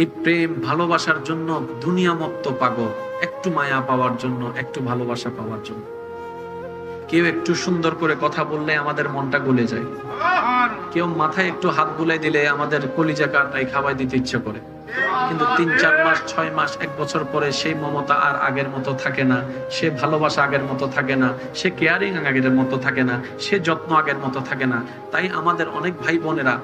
এই প্রেম ভালোবাসার জন্য দুনিয়া মত্ত পাগল, একটু মায়া পাওয়ার জন্য, একটু ভালোবাসা পাওয়ার জন্য। কেউ একটু সুন্দর করে কথা বললে আমাদের মনটা গলে যায়, কেউ মাথায় একটু হাত বুলাই দিলে আমাদের কলিজা কাটাই খাওয়াই দিতে ইচ্ছে করে। কিন্তু 3-4 মাস 6 মাস 1 বছর পরে সেই মমতা আর আগের মতো থাকে না, সে ভালোবাসা আগের মতো থাকে না, সে কেয়ারিং আগের মতো থাকে না, সে যত্ন আগের মতো থাকে না। তাই আমাদের অনেক ভাই বোনেরা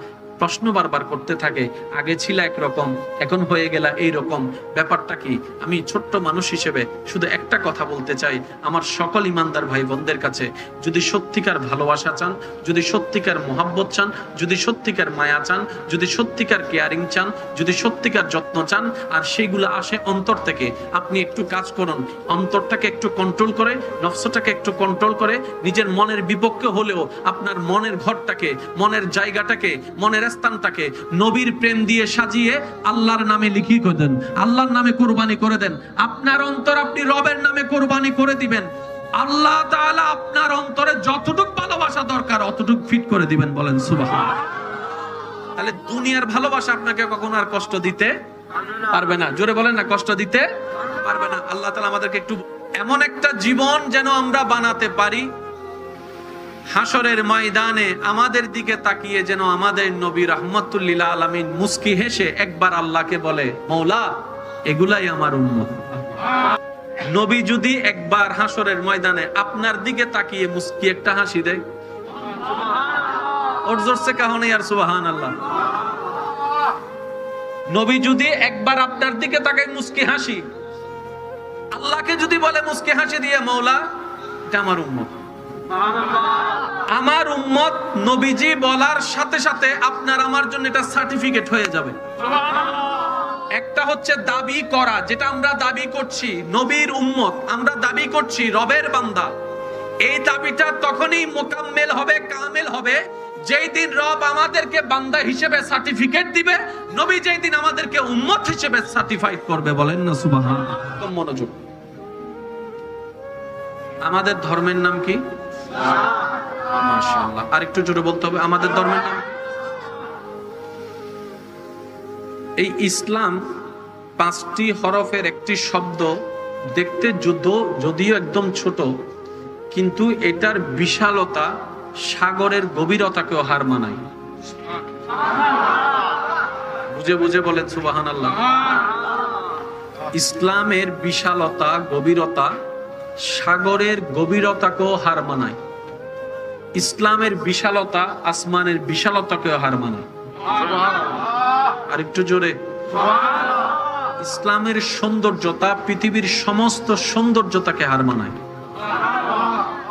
প্রশ্ন বারবার করতে থাকে, আগে ছিল একরকম, এখন হয়ে গেল এইরকম, ব্যাপারটা কি? আমি ছোট্ট মানুষ হিসেবে শুধু একটা কথা বলতে চাই আমার সকল ইমানদার ভাই বোনদের কাছে, যদি সত্যিকার ভালোবাসা চান, যদি সত্যিকার মোহাব্বত চান, যদি সত্যিকার মায়া চান, যদি সত্যিকার কেয়ারিং চান, যদি সত্যিকার যত্ন চান, আর সেইগুলো আসে অন্তর থেকে, আপনি একটু কাজ করুন, অন্তরটাকে একটু কন্ট্রোল করে, নফসটাকে একটু কন্ট্রোল করে, নিজের মনের বিপক্ষে হলেও আপনার মনের ঘরটাকে, মনের জায়গাটাকে, মনের স্থানটাকে নবীর প্রেম দিয়ে সাজিয়ে আল্লাহর নামে লিখিয়ে করে দেন, আল্লাহর নামে কুরবানি করে দেন। আপনার অন্তর আপনি রবের নামে কুরবানি করে দিবেন, আল্লাহ তাআলা আপনার অন্তরে যতটুকু ভালোবাসা দরকার অতটুকু ফিট করে দিবেন। বলেন সুবহানাল্লাহ। তাহলে দুনিয়ার ভালোবাসা আপনাকে কখনো আর কষ্ট দিতে পারবে না। জোরে বলেন না, কষ্ট দিতে পারবে না। আল্লাহ তাআলা আমাদেরকে একটু এমন একটা জীবন যেন আমরা বানাতে পারি, হাসরের ময়দানে আমাদের দিকে তাকিয়ে যেন আমাদের নবী রাহমাতুল লিল আলামিন মুস্কি হেসে একবার আল্লাহকে বলে, মওলা এগুলাই আমার উম্মত। নবী যদি একবার হাসরের ময়দানে আপনার দিকে তাকিয়ে মুস্কি একটা হাসি দেয়, ওর জোরসে কাহনে ইয়ার সুবহানাল্লাহ। নবী যদি একবার আপনার দিকে তাকায় মুস্কি হাসি, আল্লাহকে যদি বলে মুস্কি হাসি দিয়ে, মওলা এটা আমার উম্মত, আমার উম্মত, নবীজি বলার সাথে সাথে আপনার আমার জন্য এটা সার্টিফিকেট হয়ে যাবে। একটা হচ্ছে দাবি করা, যেটা আমরা দাবি করছি নবীর উম্মত, আমরা দাবি করছি রবের বান্দা। এই দাবিটা তখনই মোকাম্মেল হবে, কামেল হবে যেই দিন রব আমাদেরকে বান্দা হিসেবে সার্টিফিকেট দিবে, নবী যেই দিন আমাদেরকে উম্মত হিসেবে সার্টিফাইড করবে। বলেন না সুবহানাল্লাহ। একদম মনোযোগ। আমাদের ধর্মের নাম কি? মাশাআল্লাহ। আর একটু জোরে বলতে হবে, আমাদের ধর্মের নাম। এই ইসলাম 5টি হরফের একটি শব্দ, দেখতে যদিও একদম ছোট, কিন্তু এটার বিশালতা সাগরের গভীরতাকেও হার মানায়। বুঝে বুঝে বলেন সুবহানাল্লাহ। ইসলামের বিশালতা, গভীরতা সাগরের গভীরতাকেও হার মানায়। ইসলামের বিশালতা আসমানের বিশালতাকেও হার মানায়। আর একটু জোরে। ইসলামের সৌন্দর্যতা পৃথিবীর সমস্ত সৌন্দর্যতাকে হার মানায়।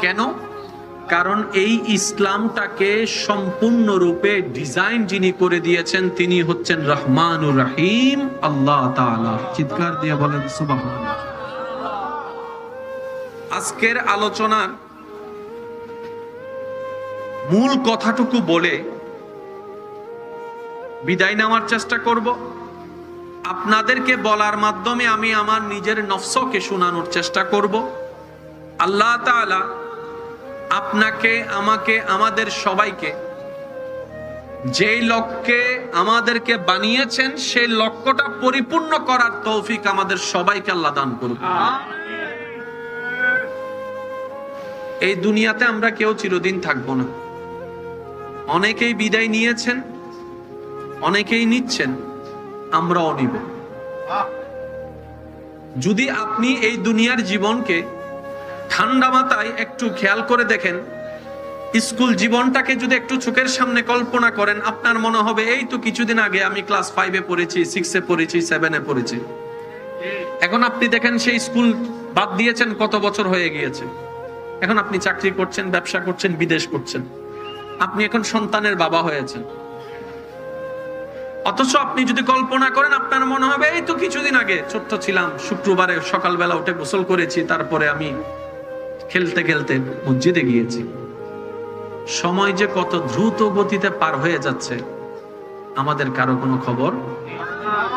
কেন? কারণ এই ইসলামটাকে সম্পূর্ণরূপে ডিজাইন যিনি করে দিয়েছেন তিনি হচ্ছেন রহমানুর রহিম আল্লাহ তাআলা। চিৎকার দিয়ে বলেন সুবহানাল্লাহ। আজকের আলোচনার মূল কথাটুকু বলে বিদায় নেওয়ার চেষ্টা করব। আপনাদেরকে বলার মাধ্যমে আমি আমার নিজের নফসকে শোনানোর চেষ্টা করব। আল্লাহ তাআলা আপনাকে, আমাকে, আমাদের সবাইকে যেই লক্ষ্যে আমাদেরকে বানিয়েছেন সেই লক্ষ্যটা পরিপূর্ণ করার তৌফিক আমাদের সবাইকে আল্লাহ দান করুন। এই দুনিয়াতে আমরা কেউ চিরদিন থাকবো না। অনেকেই বিদায় নিয়েছেন, অনেকেই নিচ্ছেন, আমরাও নিব। যদি আপনি এই দুনিয়ার জীবনকে ঠান্ডা মাথায় একটু খেয়াল করে দেখেন, স্কুল জীবনটাকে যদি একটু চোখের সামনে কল্পনা করেন, আপনার মনে হবে এই তো কিছুদিন আগে আমি ক্লাস 5-এ পড়েছি, 6-এ পড়েছি, 7-এ পড়েছি। এখন আপনি দেখেন সেই স্কুল বাদ দিয়েছেন, কত বছর হয়ে গিয়েছে। এখন আপনি চাকরি করছেন, ব্যবসা করছেন, বিদেশ করছেন, আপনি এখন সন্তানের বাবা হয়েছেন। অথচ আপনি যদি কল্পনা করেন, আপনার মনে হবে এই তো কিছুদিন আগে ছোট্ট ছিলাম, শুক্রবারে সকালবেলা উঠে গোসল করেছি, তারপরে আমি খেলতে খেলতে মসজিদে গিয়েছি। সময় যে কত দ্রুত গতিতে পার হয়ে যাচ্ছে আমাদের কারো কোনো খবর।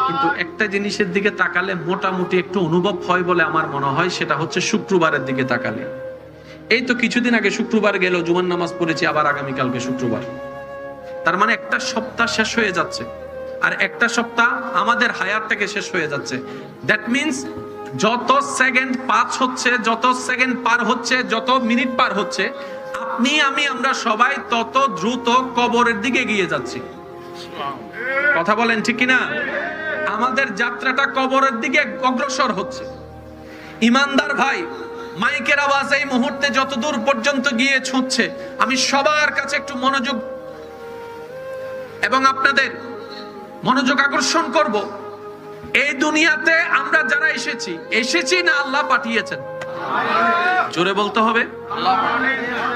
কিন্তু একটা জিনিসের দিকে তাকালে মোটামুটি একটু অনুভব হয় বলে আমার মনে হয়, সেটা হচ্ছে শুক্রবারের দিকে তাকালে। এই তো কিছুদিন আগে শুক্রবার গেল, জুমার নামাজ পড়েছি, আবার আগামীকালকে শুক্রবার। তার মানে একটা সপ্তাহ শেষ হয়ে যাচ্ছে। আর একটা সপ্তাহ আমাদের হায়াত থেকে শেষ হয়ে যাচ্ছে। দ্যাট মিন্স যত সেকেন্ড পাস হচ্ছে, যত সেকেন্ড পার হচ্ছে, যত মিনিট পার হচ্ছে, আপনি আমি আমরা সবাই তত দ্রুত কবরের দিকে এগিয়ে যাচ্ছি। কথা বলেন ঠিক কিনা? আমাদের যাত্রাটা কবরের দিকে অগ্রসর হচ্ছে। ইমানদার ভাই, মাইকের আওয়াজ এই মুহূর্তে যত দূর পর্যন্ত গিয়ে ছুঁচ্ছে, আমি সবার কাছে একটু মনোযোগ এবং আপনাদের মনোযোগ আকর্ষণ করব। এই দুনিয়াতে আমরা যারা এসেছি না আল্লাহ পাঠিয়েছেন? জোরে বলতে হবে,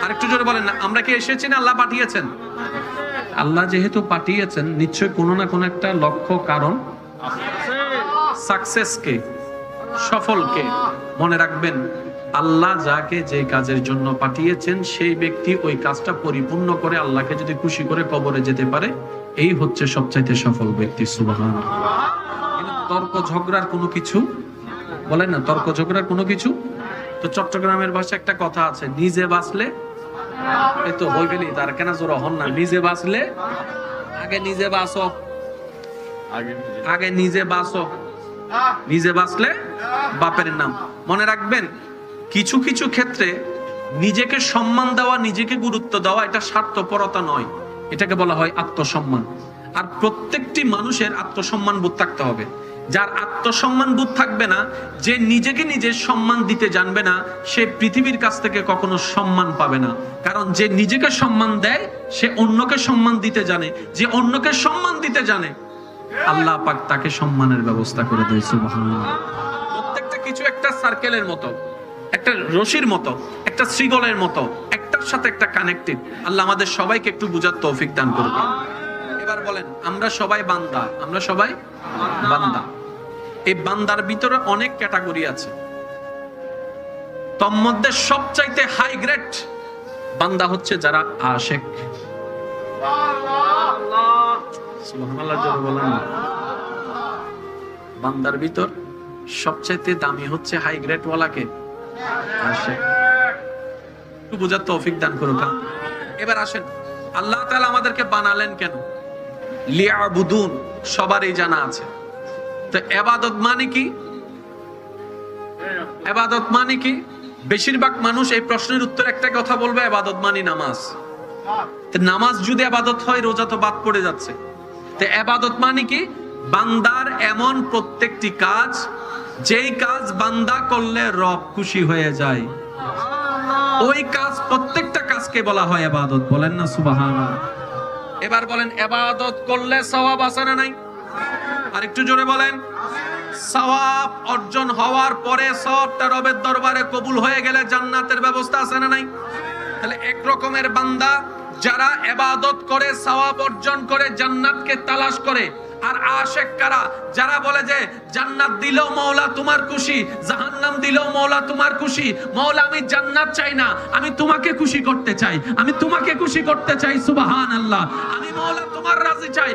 আর একটু জোরে বলেন না, আমরা কি এসেছি না আল্লাহ পাঠিয়েছেন? আল্লাহ যেহেতু পাঠিয়েছেন, নিশ্চয় কোনো না কোনো একটা লক্ষ্য কারণ, সাকসেসকে, সফলকে। মনে রাখবেন, আল্লাহ যাকে যে কাজের জন্য পাঠিয়েছেন সেই ব্যক্তি ওই কাজটা পরিপূর্ণ করে আল্লাহকে যদি খুশি করে কবরে যেতে পারে, এই হচ্ছে সবচাইতে সফল ব্যক্তি। সুবহানাল্লাহ। তর্ক ঝগড়ার কোনো কিছু বলেন না, তর্ক ঝগড়ার কোনো কিছু। তো চট্টগ্রামের ভাষায় একটা কথা আছে, নিজে বাঁচলে, এই তো হয়ে গেলি তার কেন জোর হন না, নিজে বাঁচলে আগে নিজে বাঁচো, আগে নিজে বাঁচো, নিজে বাঁচলে বাপের নাম। মনে রাখবেন, কিছু কিছু ক্ষেত্রে নিজেকে সম্মান দেওয়া, নিজেকে গুরুত্ব দেওয়া, এটা স্বার্থপরতা নয়, এটাকে বলা হয় আত্মসম্মান। আর প্রত্যেকটি মানুষের আত্মসম্মান বোধ থাকতে হবে। যার আত্মসম্মান বোধ থাকবে না, যে নিজেকে নিজে সম্মান দিতে জানবে না, সে পৃথিবীর কাছ থেকে কখনো সম্মান পাবে না। কারণ যে নিজেকে সম্মান দেয়, সে অন্যকে সম্মান দিতে জানে। যে অন্যকে সম্মান দিতে জানে, আল্লাহ পাক তাকে সম্মানের ব্যবস্থা করে দেয়। সুবহানাল্লাহ। প্রত্যেকটা কিছু একটা সার্কেলের মতো, একটা রশির মতো, একটা শ্রীগলের মতো, একটার সাথে একটা কানেক্টেড। আল্লাহ আমাদের সবাইকে একটু বুঝার তৌফিক দান করবে। এবার বলেন, আমরা সবাই বান্দা, আমরা সবাই বান্দা। এই বান্দার ভিতরে অনেক ক্যাটাগরি আছে। তোর মধ্যে সবচাইতে হাই গ্রেড বান্দা হচ্ছে যারা আশিক। সুবহানাল্লাহ জোরে বলেন। বান্দার ভিতর সবচাইতে দামি হচ্ছে হাই গ্রেড ওয়ালাকে আশিক। একটু বুঝার তৌফিক দান করুক। এবার আসেন, আল্লাহ তাআলা আমাদেরকে বানালেন কেন? লিয়াবুদুন, সবারই জানা আছে। তো ইবাদত মানে কি? ইবাদত মানে কি? বেশিরভাগ মানুষ এই প্রশ্নের উত্তর একটা কথা বলবে, ইবাদত মানে নামাজ। তো নামাজ যদি ইবাদত হয়, রোজা তো বাদ পড়ে যাচ্ছে। তো ইবাদত মানে কি? বান্দার এমন প্রত্যেকটি কাজ, যেই কাজ বান্দা করলে রব খুশি হয়ে যায়, ওই কাজ, প্রত্যেকটা কাজকে বলা হয় ইবাদত। বলেন না সুবহানাল্লাহ। এবার বলেন, ইবাদত করলে সওয়াব আছে না নাই? আর একটু জোরে বলেন। সওয়াব অর্জন হওয়ার পরে সবটা রবের দরবারে কবুল হয়ে গেলে জান্নাতের ব্যবস্থা আছে না নাই? তাহলে এক রকমের বান্দা যারা ইবাদত করে, সওয়াব অর্জন করে, জান্নাতকে তালাশ করে। আর আশিক কারা? যারা বলে যে জান্নাত দিলেও মওলা তোমার খুশি, জাহান্নাম দিলেও মওলা তোমার খুশি। মওলা আমি জান্নাত চাই না, আমি তোমাকে খুশি করতে চাই, আমি তোমাকে খুশি করতে চাই। সুবহানাল্লাহ। আমি মওলা তোমার রাজি চাই,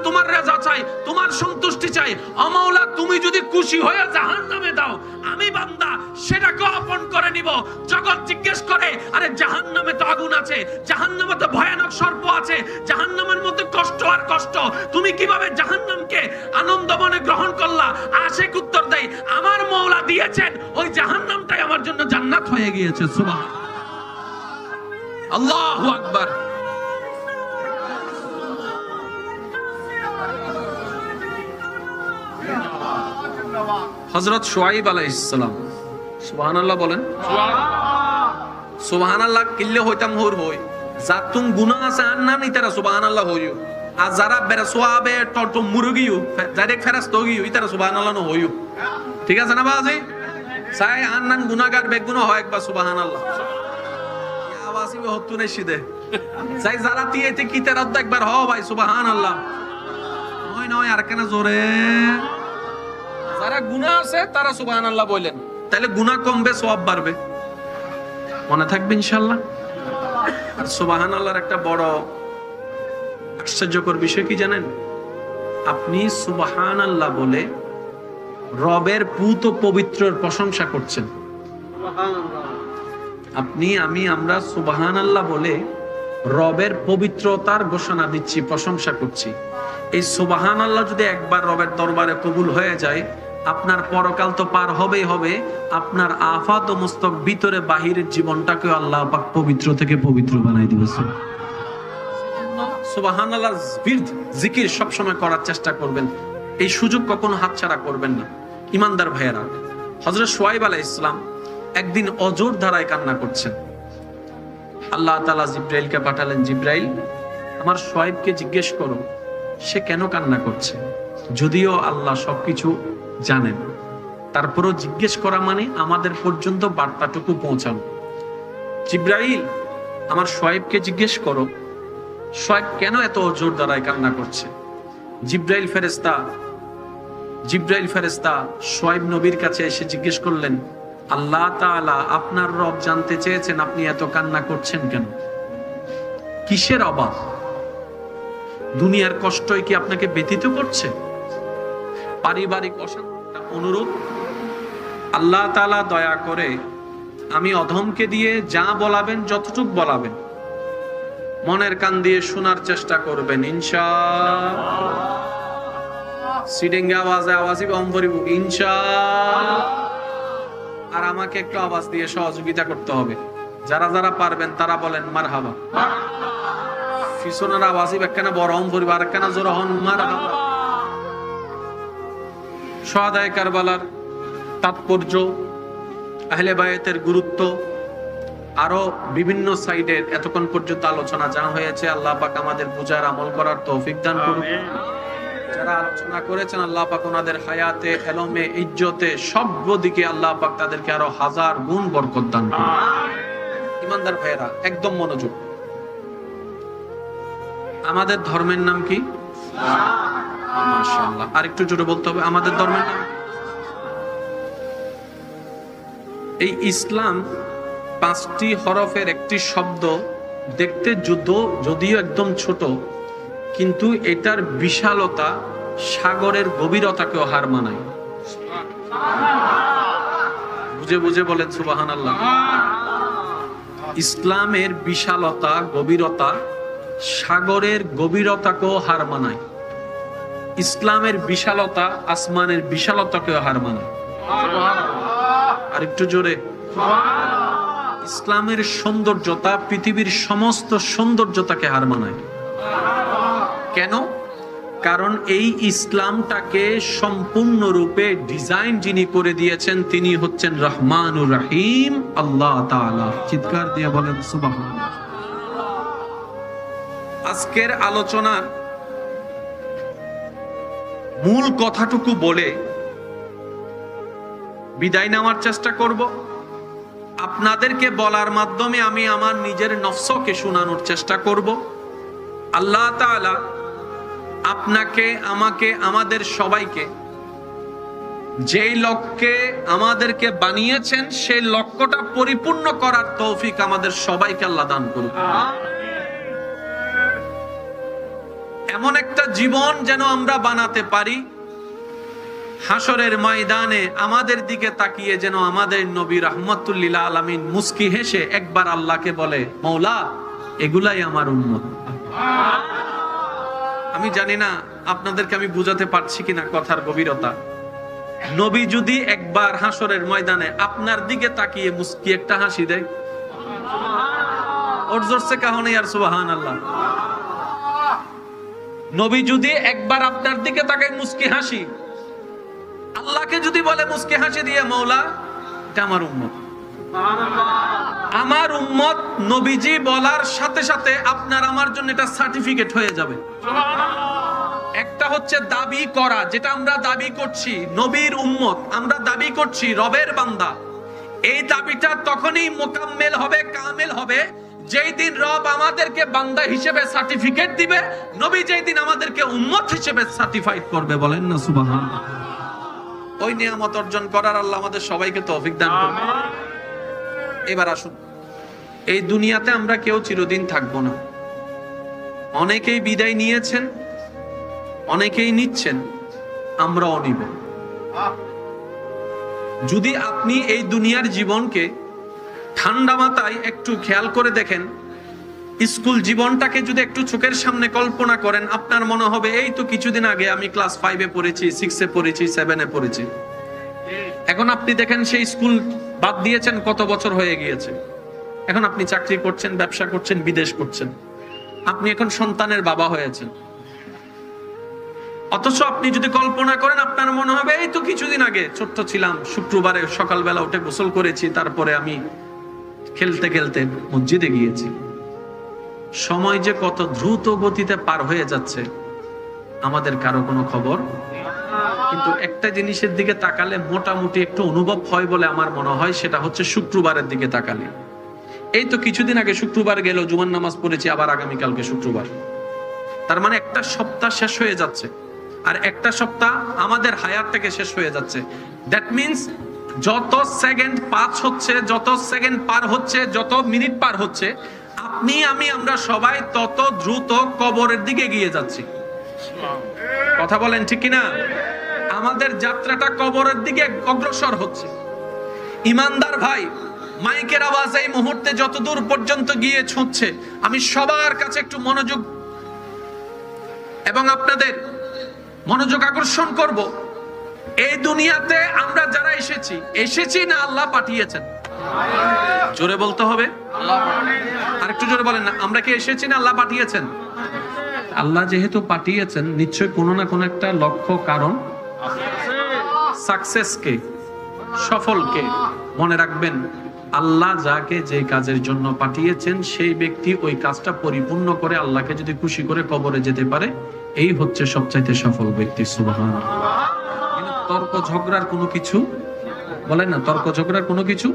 তোমার রাজা চাই, তোমার সন্তুষ্টি চাই। ও মওলা, তুমি যদি খুশি হয়ে জাহান্নামে দাও, আমি বান্দা সেটাকে আপন করে নিব। জগৎ জিজ্ঞেস করে, আরে জাহান্নামে তো আগুন আছে, জাহান্নামে তো ভয়ানক সর্প আছে, জাহান্নামের মধ্যে কষ্ট আর কষ্ট, তুমি কিভাবে জাহান্নামকে আনন্দ মনে গ্রহণ করলা? আশিক উত্তর দেয়, আমার মওলা দিয়েছেন, ওই জাহান্নামটাই আমার জন্য জান্নাত হয়ে গিয়েছে। সুবহানাল্লাহ, আল্লাহু আকবার। হযরত শুআয়ব আলাইহিস সালাম, সুবহানাল্লাহ বলেন। সুবহানাল্লাহ কিল্লে হইতাম হর হই, যাতুম গুনাহ আছে আর না নিতারা সুবহানাল্লাহ হইও। আর যারা বেরা সোয়াবে টটো মুরগিও ডাইরেক্ট ফেরেশতা হইও, ইতারা সুবহানাল্লাহ ন হইও। ঠিক আছে না বাজি? চাই আন্নান গুনাহগার বেগুনা হয় একবার সুবহানাল্লাহ। ইয়া আওয়াজই হত্তু নে সিদে। চাই যারা তিয়েতে কিতারাত একবার হ ভাই সুবহানাল্লাহ। নয় নয় আর কেন জোরে। যারা গুনাহ আছে তারা সুবহানাল্লাহ বলেন, তাহলে গুনাহ কমবে, সওয়াব বাড়বে। মনে থাকবে ইনশাআল্লাহ। আর সুবহানাল্লাহর একটা বড় আশ্চর্যকর বিষয় কি জানেন? আপনি সুবহানাল্লাহ বলে রবের পূত পবিত্রর প্রশংসা করছেন। আপনি, আমি, আমরা সুবহানাল্লাহ বলে রবের পবিত্রতার ঘোষণা দিচ্ছি, প্রশংসা করছি। এই সুবহানাল্লাহ যদি একবার রবের দরবারে কবুল হয়ে যায়, আপনার পরকাল তো পার হবেই হবে, আপনার আফাত ও মস্তক ভিতরে বাহিরের জীবনটাকে আল্লাহ পাক পবিত্র থেকে পবিত্র বানাই দিবে। সুবহানাল্লাহ জিকির সবসময় করার চেষ্টা করবেন, এই সুযোগ কখনো হাতছাড়া করবেন না। ইমানদার ভাইয়েরা, হযরত শুআয়ব আলাইহিস সালাম একদিন অজর ধারায় কান্না করছেন। আল্লাহ তাআলা জিব্রাইলকে পাঠালেন, জিব্রাইল, আমার শুআয়বকে জিজ্ঞেস করো সে কেন কান্না করছে। যদিও আল্লাহ সবকিছু জানেন, তারপরও জিজ্ঞেস করা মানে আমাদের পর্যন্ত বার্তাটুকু পৌঁছানো। জিব্রাইল, আমার শুআয়বকে জিজ্ঞেস করো শুআয়ব কেন এত অজর ধারায় কান্না করছে। জিব্রাইল ফেরেশতা শুআয়ব নবীর কাছে এসে জিজ্ঞেস করলেন, আল্লাহ তাআলা আপনার রব জানতে চেয়েছেন আপনি এত কান্না করছেন কেন, কিসের অভাব, দুনিয়ার কষ্টই কি আপনাকে ব্যথিত করছে, পারিবারিক অশান্তি, অনুরোধ। আল্লাহ তাআলা দয়া করে আমি অধমকে দিয়ে যা বলাবেন যতটুক বলাবেন মনের কান দিয়ে শোনার চেষ্টা করবেন ইনশাআল্লাহ। সিডিংয়ে আওয়াজই কম করিব ইনশাআল্লাহ। আর আমাকে একটু আওয়াজ দিয়ে সহযোগিতা করতে হবে, যারা যারা পারবেন তারা বলেন মারহাবা। পিছনের আওয়াজই একখানা বড় হন করিব, আর একখানা জোর হন মারহাবা। শুহাদায়ে কারবালার তাৎপর্য, আহলে বায়াতের গুরুত্ব, আরো বিভিন্ন সাইডের এতক্ষণ পর্যন্ত আলোচনা যা হয়েছে, আল্লাহ পাক আমাদের বুঝার আমল করার তৌফিক দান করুন। যারা আলোচনা করেছেন আল্লাহ পাক ওনাদের হায়াতে, এলমে, ইজ্জতে সব দিকে আল্লাহ পাক তাদেরকে আরো হাজার গুণ বরকত দান করুন। ইমানদার ভাইয়েরা, একদম মনোযোগ। আমাদের ধর্মের নাম কি? মাশাআল্লাহ। আর একটু জোরে বলতে হবে, আমাদের ধর্মের নাম। এই ইসলাম 5টি হরফের একটি শব্দ, দেখতে যদিও একদম ছোট, কিন্তু এটার বিশালতা সাগরের গভীরতাকেও হার মানায়। বুঝে বুঝে বলেন সুবহানাল্লাহ। ইসলামের বিশালতা, গভীরতা সাগরের গভীরতাকেও হার মানায়। ইসলামের বিশালতা আসমানের বিশালতাকেও হার মানায়। আর একটু জোরে। ইসলামের সৌন্দর্যতা পৃথিবীর সমস্ত সৌন্দর্যতাকে হার মানায়। কেন? কারণ এই ইসলামটাকে সম্পূর্ণরূপে ডিজাইন যিনি করে দিয়েছেন তিনি হচ্ছেন রহমানুর রহিম আল্লাহ তাআলা। চিৎকার দিয়ে বলেন সুবহানাল্লাহ। আজকের আলোচনার মূল কথাটুকু বলে বিদায় নেওয়ার চেষ্টা করব। আপনাদেরকে বলার মাধ্যমে আমি আমার নিজের নফসকে শোনানোর চেষ্টা করব। আল্লাহ তাআলা আপনাকে, আমাকে, আমাদের সবাইকে যেই লক্ষ্যে আমাদেরকে বানিয়েছেন সেই লক্ষ্যটা পরিপূর্ণ করার তৌফিক আমাদের সবাইকে আল্লাহ দান করুন। এমন একটা জীবন যেন আমরা বানাতে পারি, হাসরের ময়দানে আমাদের দিকে তাকিয়ে যেন আমাদের নবী রাহমাতুল লিল আলামিন মুস্কি হেসে একবার আল্লাহকে বলে, মওলা এগুলাই আমার উম্মত। আমি জানি না আপনাদেরকে আমি বুঝাতে পারছি কিনা কথার গভীরতা। নবী যদি একবার হাসরের ময়দানে আপনার দিকে তাকিয়ে মুস্কি একটা হাসি দেয়, ওর জোরসে কাহনে আর সুবহানাল্লাহ। নবী যদি একবার আপনার দিকে তাকায় মুস্কি হাসি, আল্লাহকে যদি বলে মুস্কি হাসি দিয়ে, মওলা এটা আমার উম্মত। আমার উম্মত নবীজি বলার সাথে সাথে আপনার আমার জন্য এটা সার্টিফিকেট হয়ে যাবে। একটা হচ্ছে দাবি করা, যেটা আমরা দাবি করছি নবীর উম্মত, আমরা দাবি করছি রবের বান্দা। এই দাবিটা তখনই মোকাম্মেল হবে, কামেল হবে যেই দিন রব আমাদেরকে বান্দা হিসেবে সার্টিফিকেট দিবে, নবী যেই দিন আমাদেরকে উম্মত হিসেবে সার্টিফাইড করবে। বলেন না সুবহানাল্লাহ। ওই নিয়ামত অর্জন করার আল্লাহ আমাদের সবাইকে তৌফিক দান করুন। এবার আসুন, এই দুনিয়াতে আমরা কেউ চিরদিন থাকবো না। অনেকেই বিদায় নিয়েছেন, অনেকেই নিচ্ছেন, আমরাও নিব। যদি আপনি এই দুনিয়ার জীবনকে ঠান্ডা মাথায় একটু খেয়াল করে দেখেন, স্কুল জীবনটাকে যদি একটু চোখের সামনে কল্পনা করেন, আপনার মনে হবে এই তো কিছুদিন আগে আমি ক্লাস 5-এ পড়েছি, 6-এ পড়েছি, 7-এ পড়েছি। এখন আপনি দেখেন সেই স্কুল বাদ দিয়েছেন, কত বছর হয়ে গিয়েছে। এখন আপনি চাকরি করছেন, ব্যবসা করছেন, বিদেশ করছেন, আপনি এখন সন্তানের বাবা হয়েছেন। অথচ আপনি যদি কল্পনা করেন, আপনার মনে হবে এই তো কিছুদিন আগে ছোট্ট ছিলাম, শুক্রবারে সকালবেলা উঠে গোসল করেছি, তারপরে আমি খেলতে খেলতে মসজিদে গিয়েছি। সময় যে কত দ্রুত গতিতে পার হয়ে যাচ্ছে আমাদের কারো কোনো খবর। কিন্তু একটা জিনিসের দিকে তাকালে মোটামুটি একটু অনুভব হয় বলে আমার মনে হয়, সেটা হচ্ছে শুক্রবারের দিকে তাকালে। এই তো কিছুদিন আগে শুক্রবার গেল, জুমার নামাজ পড়েছি, আবার আগামীকালকে শুক্রবার। তার মানে একটা সপ্তাহ শেষ হয়ে যাচ্ছে, আর একটা সপ্তাহ আমাদের হায়াত থেকে শেষ হয়ে যাচ্ছে। দ্যাট মিন্স যত সেকেন্ড পাস হচ্ছে, যত সেকেন্ড পার হচ্ছে, যত মিনিট পার হচ্ছে, আপনি আমি আমরা সবাই তত দ্রুত কবরের দিকে এগিয়ে যাচ্ছি। কথা বলেন ঠিক কিনা? আমাদের যাত্রাটা কবরের দিকে অগ্রসর হচ্ছে। ইমানদার ভাই, মাইকের আওয়াজ এই মুহূর্তে যত দূর পর্যন্ত গিয়ে ছুঁচ্ছে, আমি সবার কাছে একটু মনোযোগ এবং আপনাদের মনোযোগ আকর্ষণ করব। এই দুনিয়াতে আমরা যারা এসেছি না আল্লাহ পাঠিয়েছেন? জোরে বলতে হবে, আর একটু জোরে বলেন না, আমরা কি এসেছি না আল্লাহ পাঠিয়েছেন? আল্লাহ যেহেতু পাঠিয়েছেন, নিশ্চয় কোনো না কোনো একটা লক্ষ্য, কারণ সাকসেসকে, সফলকে মনে রাখবেন, আল্লাহ যাকে যে কাজের জন্য পাঠিয়েছেন সেই ব্যক্তি ওই কাজটা পরিপূর্ণ করে আল্লাহকে যদি খুশি করে কবরে যেতে পারে, এই হচ্ছে সবচাইতে সফল ব্যক্তি। সুবহানাল্লাহ। তর্ক ঝগড়ার কোনো কিছু বলেন না, তর্ক ঝগড়ার কোনো কিছু।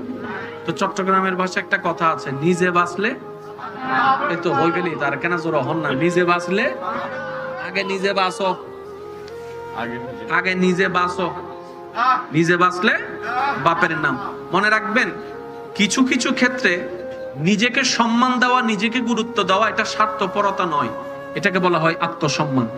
তো চট্টগ্রামের ভাষায় একটা কথা আছে, নিজে বাঁচলে, এই তো হয়ে গেলি তার কেন জোর হন না, নিজে বাঁচলে আগে নিজে বাঁচো, আগে নিজে বাঁচো, নিজে বাঁচলে বাপের নাম। মনে রাখবেন, কিছু কিছু ক্ষেত্রে নিজেকে সম্মান দেওয়া, নিজেকে গুরুত্ব দেওয়া, এটা স্বার্থপরতা নয়, এটাকে বলা হয় আত্মসম্মান।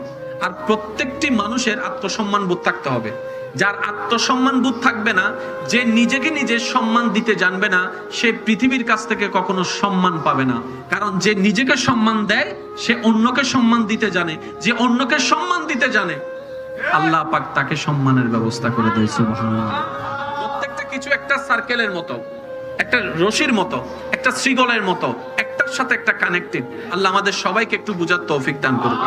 আর প্রত্যেকটি মানুষের আত্মসম্মান বোধ থাকতে হবে। যার আত্মসম্মান বোধ থাকবে না, যে নিজেকে নিজে সম্মান দিতে জানবে না, সে পৃথিবীর কাছ থেকে কখনো সম্মান পাবে না। কারণ যে নিজেকে সম্মান দেয়, সে অন্যকে সম্মান দিতে জানে। যে অন্যকে সম্মান দিতে জানে, আল্লাহ পাক তাকে সম্মানের ব্যবস্থা করে দেয়। সুবহানাল্লাহ। প্রত্যেকটা কিছু একটা সার্কেলের মতো, একটা রশির মতো, একটা শ্রীগলের মতো, একটার সাথে একটা কানেক্টেড। আল্লাহ আমাদের সবাইকে একটু বুঝার তৌফিক দান করুন।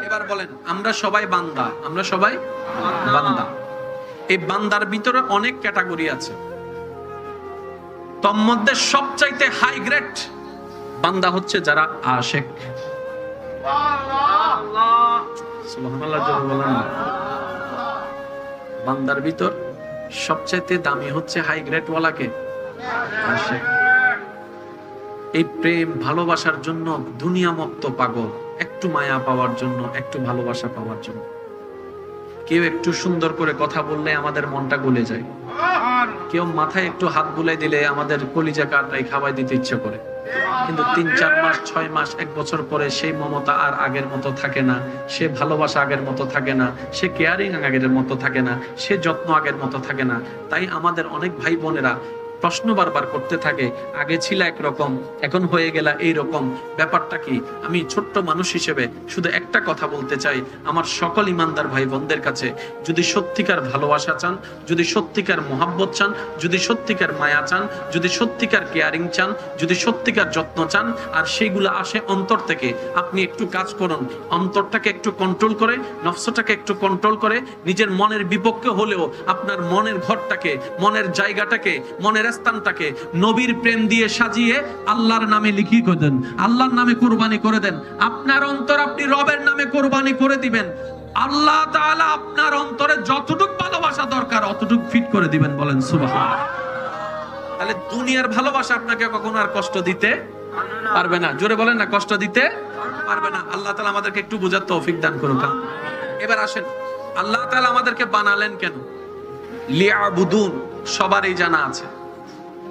এবার বলেন, আমরা সবাই বান্দা, আমরা সবাই বান্দা। এই বান্দার ভিতরে অনেক ক্যাটাগরি আছে। তোর মধ্যে সবচাইতে হাই গ্রেড বান্দা হচ্ছে যারা আশিক। সুবহানাল্লাহ জোরে বলেন না। বান্দার ভিতর সবচাইতে দামি হচ্ছে হাই গ্রেড ওয়ালাকে আশিক। এই প্রেম ভালোবাসার জন্য দুনিয়া মত্ত পাগল, একটু মায়া পাওয়ার জন্য, একটু ভালোবাসা পাওয়ার জন্য। কেউ একটু সুন্দর করে কথা বললে আমাদের মনটা গলে যায়, কেউ মাথায় একটু হাত বুলাই দিলে আমাদের কলিজা কাটাই খাওয়াই দিতে ইচ্ছে করে। কিন্তু 3-4 মাস, 6 মাস, 1 বছর পরে সেই মমতা আর আগের মতো থাকে না, সে ভালোবাসা আগের মতো থাকে না, সে কেয়ারিং আগের মতো থাকে না, সে যত্ন আগের মতো থাকে না। তাই আমাদের অনেক ভাই বোনেরা প্রশ্ন বারবার করতে থাকে, আগে ছিল একরকম, এখন হয়ে গেল এইরকম, ব্যাপারটা কি? আমি ছোট্ট মানুষ হিসেবে শুধু একটা কথা বলতে চাই আমার সকল ইমানদার ভাই বোনদের কাছে, যদি সত্যিকার ভালোবাসা চান, যদি সত্যিকার মোহাব্বত চান, যদি সত্যিকার মায়া চান, যদি সত্যিকার কেয়ারিং চান, যদি সত্যিকার যত্ন চান, আর সেইগুলো আসে অন্তর থেকে, আপনি একটু কাজ করুন, অন্তরটাকে একটু কন্ট্রোল করে, নফসটাকে একটু কন্ট্রোল করে, নিজের মনের বিপক্ষে হলেও আপনার মনের ঘরটাকে, মনের জায়গাটাকে, মনের স্থানটাকে নবীর প্রেম দিয়ে সাজিয়ে আল্লাহর নামে লিখিয়ে করে দেন, আল্লাহর নামে কুরবানি করে দেন। আপনার অন্তর আপনি রবের নামে কুরবানি করে দিবেন, আল্লাহ তাআলা আপনার অন্তরে যতটুকু ভালোবাসা দরকার অতটুকু ফিট করে দিবেন। বলেন সুবহানাল্লাহ। তাহলে দুনিয়ার ভালোবাসা আপনাকে কখনো আর কষ্ট দিতে পারবে না। জোরে বলেন না, কষ্ট দিতে পারবে না। আল্লাহ তাআলা আমাদেরকে একটু বুঝার তৌফিক দান করুন। এবার আসেন, আল্লাহ তাআলা আমাদেরকে বানালেন কেন? লিয়াবুদুন, সবারই জানা আছে।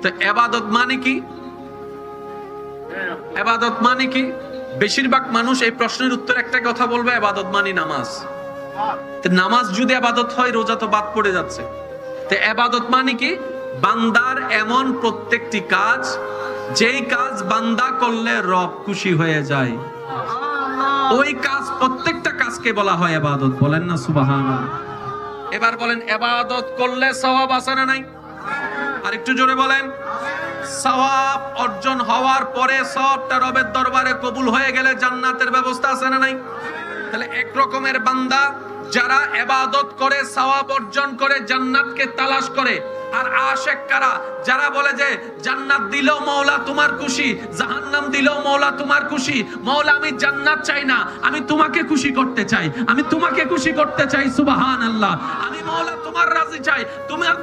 তো ইবাদত মানে কি? ইবাদত মানে কি? বেশিরভাগ মানুষ এই প্রশ্নের উত্তর একটা কথা বলবে, ইবাদত মানে নামাজ। তো নামাজ যদি ইবাদত হয়, রোজা তো বাদ পড়ে যাচ্ছে। তো ইবাদত মানে কি? বান্দার এমন প্রত্যেকটি কাজ যেই কাজ বান্দা করলে রব খুশি হয়ে যায়, ওই কাজ, প্রত্যেকটা কাজকে বলা হয় ইবাদত। বলেন না সুবহানাল্লাহ। এবার বলেন, ইবাদত করলে সওয়াব আছে না নাই? আরেকটু জোরে বলেন। সওয়াব অর্জন হওয়ার পরে সবটা রবের দরবারে কবুল হয়ে গেলে জান্নাতের ব্যবস্থা আছে না নাই? তাহলে এক রকমের বান্দা যারা ইবাদত করে, সওয়াব অর্জন করে, জান্নাতকে তালাশ করে। আর আশিক কারা? যারা বলে যে জান্নাত দিলেও মওলা তোমার খুশি, জাহান্নাম দিলেও মওলা তোমার খুশি। মওলা আমি জান্নাত চাই না, আমি তোমাকে খুশি করতে চাই, আমি তোমাকে খুশি করতে চাই। সুবহানাল্লাহ। আমি মওলা তোমার রাজি চাই,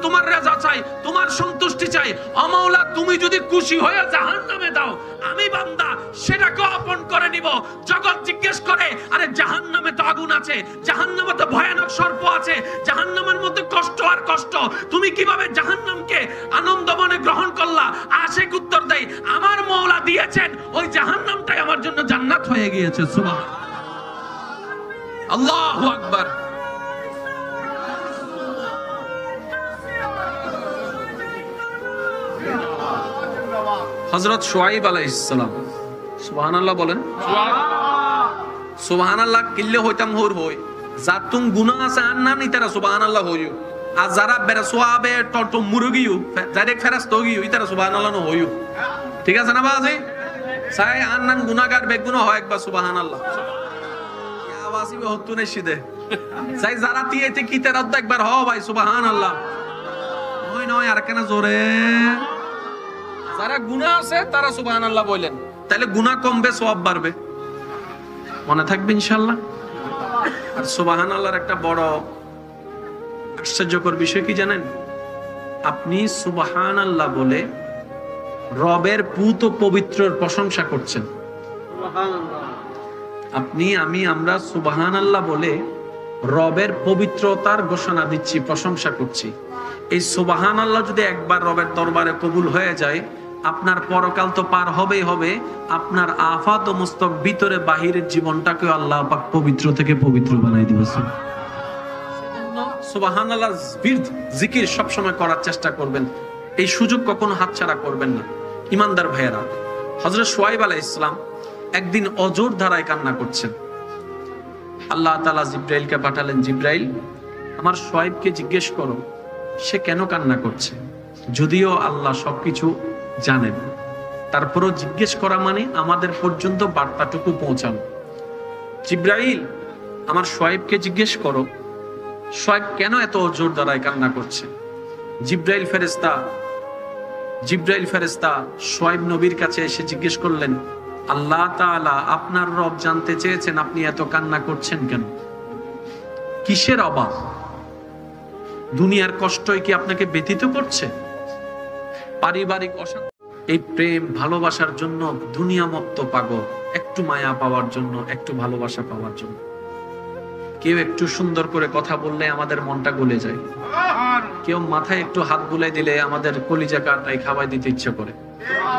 তোমার রাজা চাই, তোমার সন্তুষ্টি চাই। ও মওলা, তুমি যদি খুশি হয়ে জাহান্নামে দাও, আমি বান্দা সেটাকে আপন করে নিব। জগৎ জিজ্ঞেস করে, আরে জাহান্নামে তো আগুন আছে, জাহান্নামে তো ভয়ানক সর্প আছে, জাহান্নামের মধ্যে কষ্ট আর কষ্ট, তুমি কিভাবে জাহান্নামকে আনন্দ মনে গ্রহণ করলা? আশিক উত্তর দেয়, আমার মওলা দিয়েছেন, ওই জাহান্নামটাই আমার জন্য জান্নাত হয়ে গিয়েছে। সুবহানাল্লাহ, আল্লাহু আকবার। হযরত শুআয়ব আলাইহিস সালাম, সুবহানাল্লাহ বলেন। সুবহানাল্লাহ কিল্লে হইতাম হর হই, জাতুম গুনাহ আছে আর না নি তারা সুবহানাল্লাহ হইও। আর যারা বেরা সোয়াবে টটো মুরগিও ডাইরেক্ট ফেরাস্ত গিও ইতারা সুবহানাল্লাহ ন হইও। ঠিক আছে না বাজি? সাই আন্নান গুনাহগার বেগুনা হয় একবার সুবহানাল্লাহ। ইয়া ওয়াসিবে হতুনে সিদে। সাই যারা তিয়েতে কিতে রাত একবার হ ভাই সুবহানাল্লাহ। ওই নয় আর কেন জোরে। যারা গুনাহ আছে তারা সুবহানাল্লাহ বলেন, তাহলে গুনাহ কমবে, সওয়াব বাড়বে। মনে থাকবে ইনশাআল্লাহ। আর সুবহানাল্লাহর একটা বড় আশ্চর্যকর বিষয় কি জানেন? আপনি সুবহানাল্লাহ বলে রবের পুত পবিত্রর প্রশংসা করছেন। আপনি, আমি, আমরা সুবহানাল্লাহ বলে রবের পবিত্রতার ঘোষণা দিচ্ছি, প্রশংসা করছি। এই সুবহানাল্লাহ যদি একবার রবের দরবারে কবুল হয়ে যায়, আপনার পরকাল তো পার হবেই হবে, আপনার আফাত ও মুস্তক ভিতরে বাহিরের জীবনটাকে আল্লাহ পাক পবিত্র থেকে পবিত্র বানাই দিবে। সুবহানাল্লাহ জিকির সব সময় করার চেষ্টা করবেন, এই সুযোগ কখনো হাতছাড়া করবেন না। ইমানদার ভাইয়েরা, হযরত শুআয়ব আলাইহিস সালাম একদিন অজর ধারায় কান্না করছেন। আল্লাহ তাআলা জিবরাইলকে পাঠালেন, জিবরাইল, আমার শুআয়বকে জিজ্ঞেস করো সে কেন কান্না করছে। যদিও আল্লাহ সবকিছু জানেন, তারপরও জিজ্ঞেস করা মানে আমাদের পর্যন্ত বার্তাটুকু পৌঁছানো। জিবরাইল, আমার শুআয়বকে জিজ্ঞেস করো শুআয়ব কেন এত জোর দ্বারায় কান্না করছে। জিবরাইল ফেরেশতা শুআয়ব নবীর কাছে এসে জিজ্ঞেস করলেন, আল্লাহ তাআলা আপনার রব জানতে চেয়েছেন আপনি এত কান্না করছেন কেন, কিসের অভাব, দুনিয়ার কষ্টই কি আপনাকে ব্যথিত করছে, পারিবারিক অশান্তি? এই প্রেম ভালোবাসার জন্য দুনিয়া মত্ত পাগল, একটু মায়া পাওয়ার জন্য, একটু ভালোবাসা পাওয়ার জন্য। কেউ একটু সুন্দর করে কথা বললে আমাদের মনটা গলে যায়, কেউ মাথায় একটু হাত বুলাই দিলে আমাদের কলিজা কাটাই খাওয়াই দিতে ইচ্ছে করে।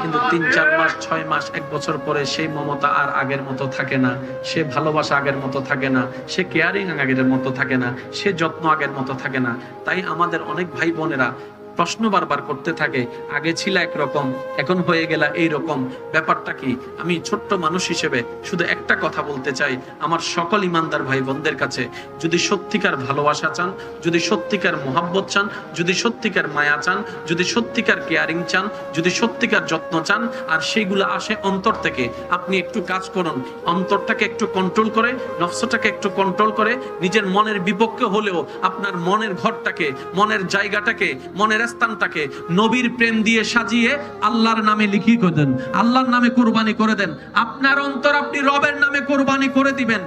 কিন্তু 3-4 মাস 6 মাস 1 বছর পরে সেই মমতা আর আগের মতো থাকে না, সে ভালোবাসা আগের মতো থাকে না, সে কেয়ারিং আগের মতো থাকে না, সে যত্ন আগের মতো থাকে না। তাই আমাদের অনেক ভাই বোনেরা প্রশ্ন বারবার করতে থাকে, আগে ছিল একরকম এখন হয়ে গেল এইরকম, ব্যাপারটা কি? আমি ছোট্ট মানুষ হিসেবে শুধু একটা কথা বলতে চাই আমার সকল ইমানদার ভাই বোনদের কাছে, যদি সত্যিকার ভালোবাসা চান, যদি সত্যিকার মোহাব্বত চান, যদি সত্যিকার মায়া চান, যদি সত্যিকার কেয়ারিং চান, যদি সত্যিকার যত্ন চান, আর সেইগুলো আসে অন্তর থেকে, আপনি একটু কাজ করুন, অন্তরটাকে একটু কন্ট্রোল করে, নফসটাকে একটু কন্ট্রোল করে, নিজের মনের বিপক্ষে হলেও আপনার মনের ঘরটাকে, মনের জায়গাটাকে, মনের স্থানটাকে নবীর প্রেম দিয়ে সাজিয়ে আল্লাহর নামে লিখি করে দেন, আল্লাহর নামে কুরবানি করে দেন। আপনার অন্তর আপনি রবের নামে কুরবানি করে দিবেন,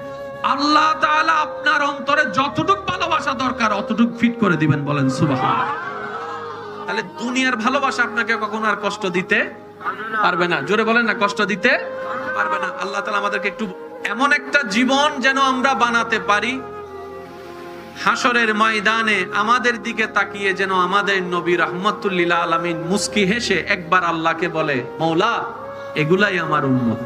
আল্লাহ তাআলা আপনার অন্তরে যতটুকু ভালোবাসা দরকার অতটুকু ফিট করে দিবেন। বলেন সুবহানাল্লাহ। তাহলে দুনিয়ার ভালোবাসা আপনাকে কখনো আর কষ্ট দিতে পারবে না। জোরে বলেন না, কষ্ট দিতে পারবে না। আল্লাহ তাআলা আমাদেরকে একটু এমন একটা জীবন যেন আমরা বানাতে পারি, হাসরের ময়দানে আমাদের দিকে তাকিয়ে যেন আমাদের নবী রাহমাতুল লিল আলামিন মুস্কি হেসে একবার আল্লাহকে বলে, মওলা এগুলাই আমার উম্মত।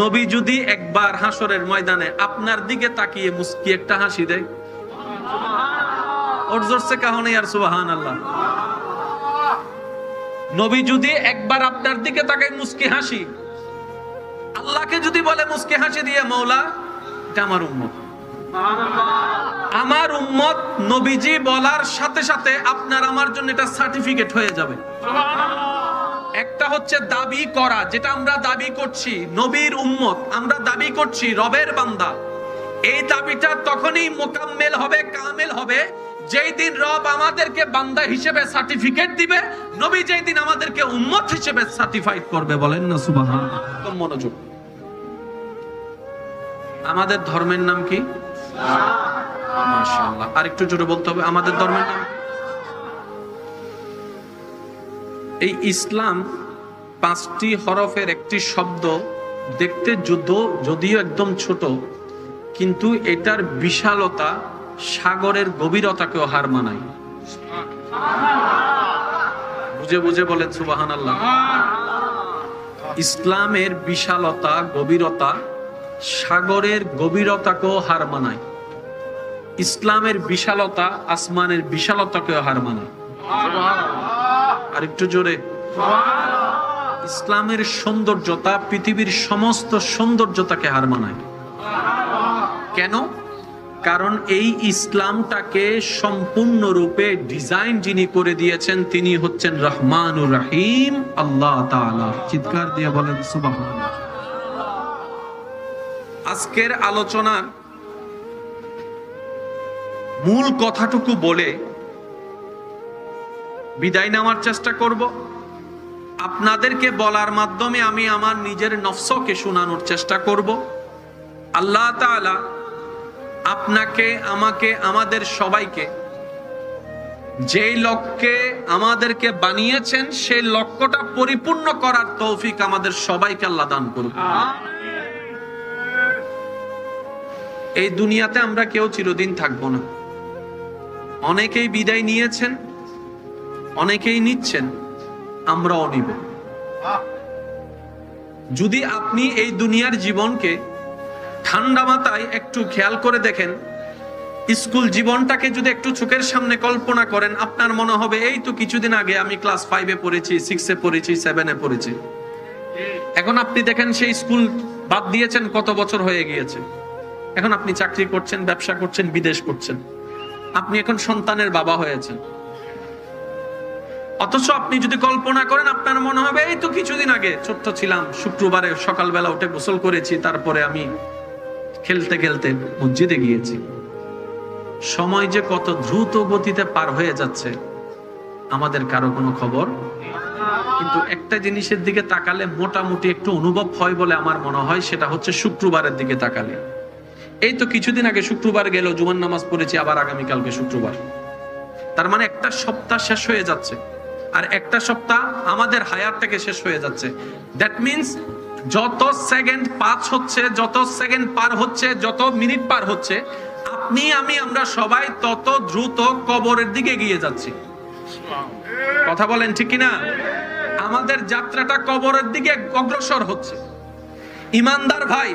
নবী যদি একবার হাসরের ময়দানে আপনার দিকে তাকিয়ে মুস্কি একটা হাসি দেয়, ওর জোরসে কাহনে আর সুবহানাল্লাহ। নবী যদি একবার আপনার দিকে তাকায় মুস্কি হাসি, আল্লাহকে যদি বলে মুস্কি হাসি দিয়ে, মওলা এটা আমার উম্মত, আমার উম্মত, নবীজি বলার সাথে সাথে আপনার আমার জন্য এটা সার্টিফিকেট হয়ে যাবে। একটা হচ্ছে দাবি করা, যেটা আমরা দাবি করছি নবীর উম্মত, আমরা দাবি করছি রবের বান্দা। এই দাবিটা তখনই মোকাম্মেল হবে, কামেল হবে, যেই দিন রব আমাদেরকে বান্দা হিসেবে সার্টিফিকেট দিবে, নবী যেই দিন আমাদেরকে উম্মত হিসেবে সার্টিফাইড করবে। বলেন না সুবহানাল্লাহ। একদম মনোযোগ। আমাদের ধর্মের নাম কি? মাশাআল্লাহ। আর একটু জোরে বলতে হবে, আমাদের ধর্মের নাম। এই ইসলাম 5টি হরফের একটি শব্দ, দেখতে যদিও একদম ছোট, কিন্তু এটার বিশালতা সাগরের গভীরতাকেও হার মানায়। বুঝে বুঝে বলেন সুবহানাল্লাহ। ইসলামের বিশালতা, গভীরতা সাগরের গভীরতাকেও হার মানায়। ইসলামের বিশালতা আসমানের বিশালতাকেও হার মানায়। আর একটু জোরে। ইসলামের সৌন্দর্যতা পৃথিবীর সমস্ত সৌন্দর্যতাকে হার মানায়। কেন? কারণ এই ইসলামটাকে সম্পূর্ণরূপে ডিজাইন যিনি করে দিয়েছেন তিনি হচ্ছেন রহমানুর রহিম আল্লাহ তাআলা। চিৎকার দিয়ে বলেন সুবহানাল্লাহ। আজকের আলোচনার মূল কথাটুকু বলে বিদায় নেওয়ার চেষ্টা করব। আপনাদেরকে বলার মাধ্যমে আমি আমার নিজের নফসকে শোনানোর চেষ্টা করব। আল্লাহ তাআলা আপনাকে, আমাকে, আমাদের সবাইকে যেই লক্ষ্যে আমাদেরকে বানিয়েছেন সেই লক্ষ্যটা পরিপূর্ণ করার তৌফিক আমাদের সবাইকে আল্লাহ দান করুন। এই দুনিয়াতে আমরা কেউ চিরদিন থাকবো না। অনেকেই বিদায় নিয়েছেন, অনেকেই নিচ্ছেন, আমরাও নিব। যদি আপনি এই দুনিয়ার জীবনকে ঠান্ডা মাথায় একটু খেয়াল করে দেখেন, স্কুল জীবনটাকে যদি একটু চোখের সামনে কল্পনা করেন, আপনার মনে হবে এই তো কিছুদিন আগে আমি ক্লাস 5-এ পড়েছি, 6-এ পড়েছি, 7-এ পড়েছি। এখন আপনি দেখেন সেই স্কুল বাদ দিয়েছেন, কত বছর হয়ে গিয়েছে। এখন আপনি চাকরি করছেন, ব্যবসা করছেন, বিদেশ করছেন, আপনি এখন সন্তানের বাবা হয়েছেন। অথচ আপনি যদি কল্পনা করেন, আপনার মনে হবে এই তো কিছুদিন আগে ছোট্ট ছিলাম, শুক্রবারে সকালবেলা উঠে গোসল করেছি, তারপরে আমি খেলতে খেলতে মসজিদে গিয়েছি। সময় যে কত দ্রুত গতিতে পার হয়ে যাচ্ছে আমাদের কারো কোনো খবর। কিন্তু একটা জিনিসের দিকে তাকালে মোটামুটি একটু অনুভব হয় বলে আমার মনে হয়, সেটা হচ্ছে শুক্রবারের দিকে তাকালে। এই তো কিছুদিন আগে শুক্রবার গেল, জুমার নামাজ পড়েছি, আবার আগামীকালকে শুক্রবার। তার মানে একটা সপ্তাহ শেষ হয়ে যাচ্ছে, আর একটা সপ্তাহ আমাদের হায়াত থেকে শেষ হয়ে যাচ্ছে। দ্যাট মিন্স যত সেকেন্ড পাস হচ্ছে, যত সেকেন্ড পার হচ্ছে, যত মিনিট পার হচ্ছে, আপনি আমি আমরা সবাই তত দ্রুত কবরের দিকে এগিয়ে যাচ্ছি। কথা বলেন ঠিক কিনা? আমাদের যাত্রাটা কবরের দিকে অগ্রসর হচ্ছে। ইমানদার ভাই,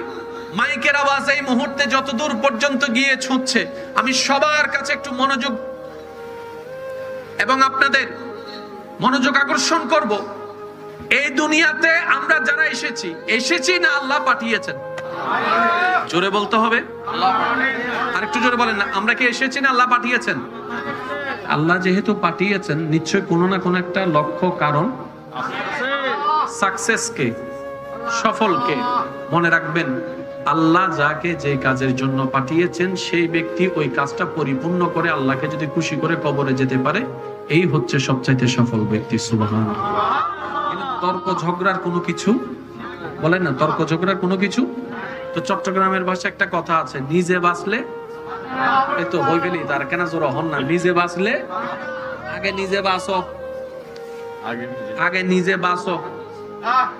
মাইকের আওয়াজ এই মুহূর্তে যত দূর পর্যন্ত গিয়ে ছুঁচ্ছে, আমি সবার কাছে একটু মনোযোগ এবং আপনাদের মনোযোগ আকর্ষণ করব। এই দুনিয়াতে আমরা যারা এসেছি না আল্লাহ পাঠিয়েছেন? জোরে বলতে হবে, আর একটু জোরে বলেন না, আমরা কি এসেছি না আল্লাহ পাঠিয়েছেন? আল্লাহ যেহেতু পাঠিয়েছেন, নিশ্চয় কোনো না কোনো একটা লক্ষ্য, কারণ সাকসেসকে, সফলকে মনে রাখবেন, আল্লাহ যাকে যে কাজের জন্য পাঠিয়েছেন সেই ব্যক্তি ওই কাজটা পরিপূর্ণ করে আল্লাহকে যদি খুশি করে কবরে যেতে পারে, এই হচ্ছে সবচাইতে সফল ব্যক্তি। সুবহানাল্লাহ। তর্ক ঝগড়ার কোনো কিছু বলেন না, তর্ক ঝগড়ার কোনো কিছু। তো চট্টগ্রামের ভাষায় একটা কথা আছে, নিজে বাঁচলে, এই তো হয়ে গেলি তার কেন জোর হন না, নিজে বাঁচলে আগে নিজে বাঁচো, আগে নিজে বাঁচো,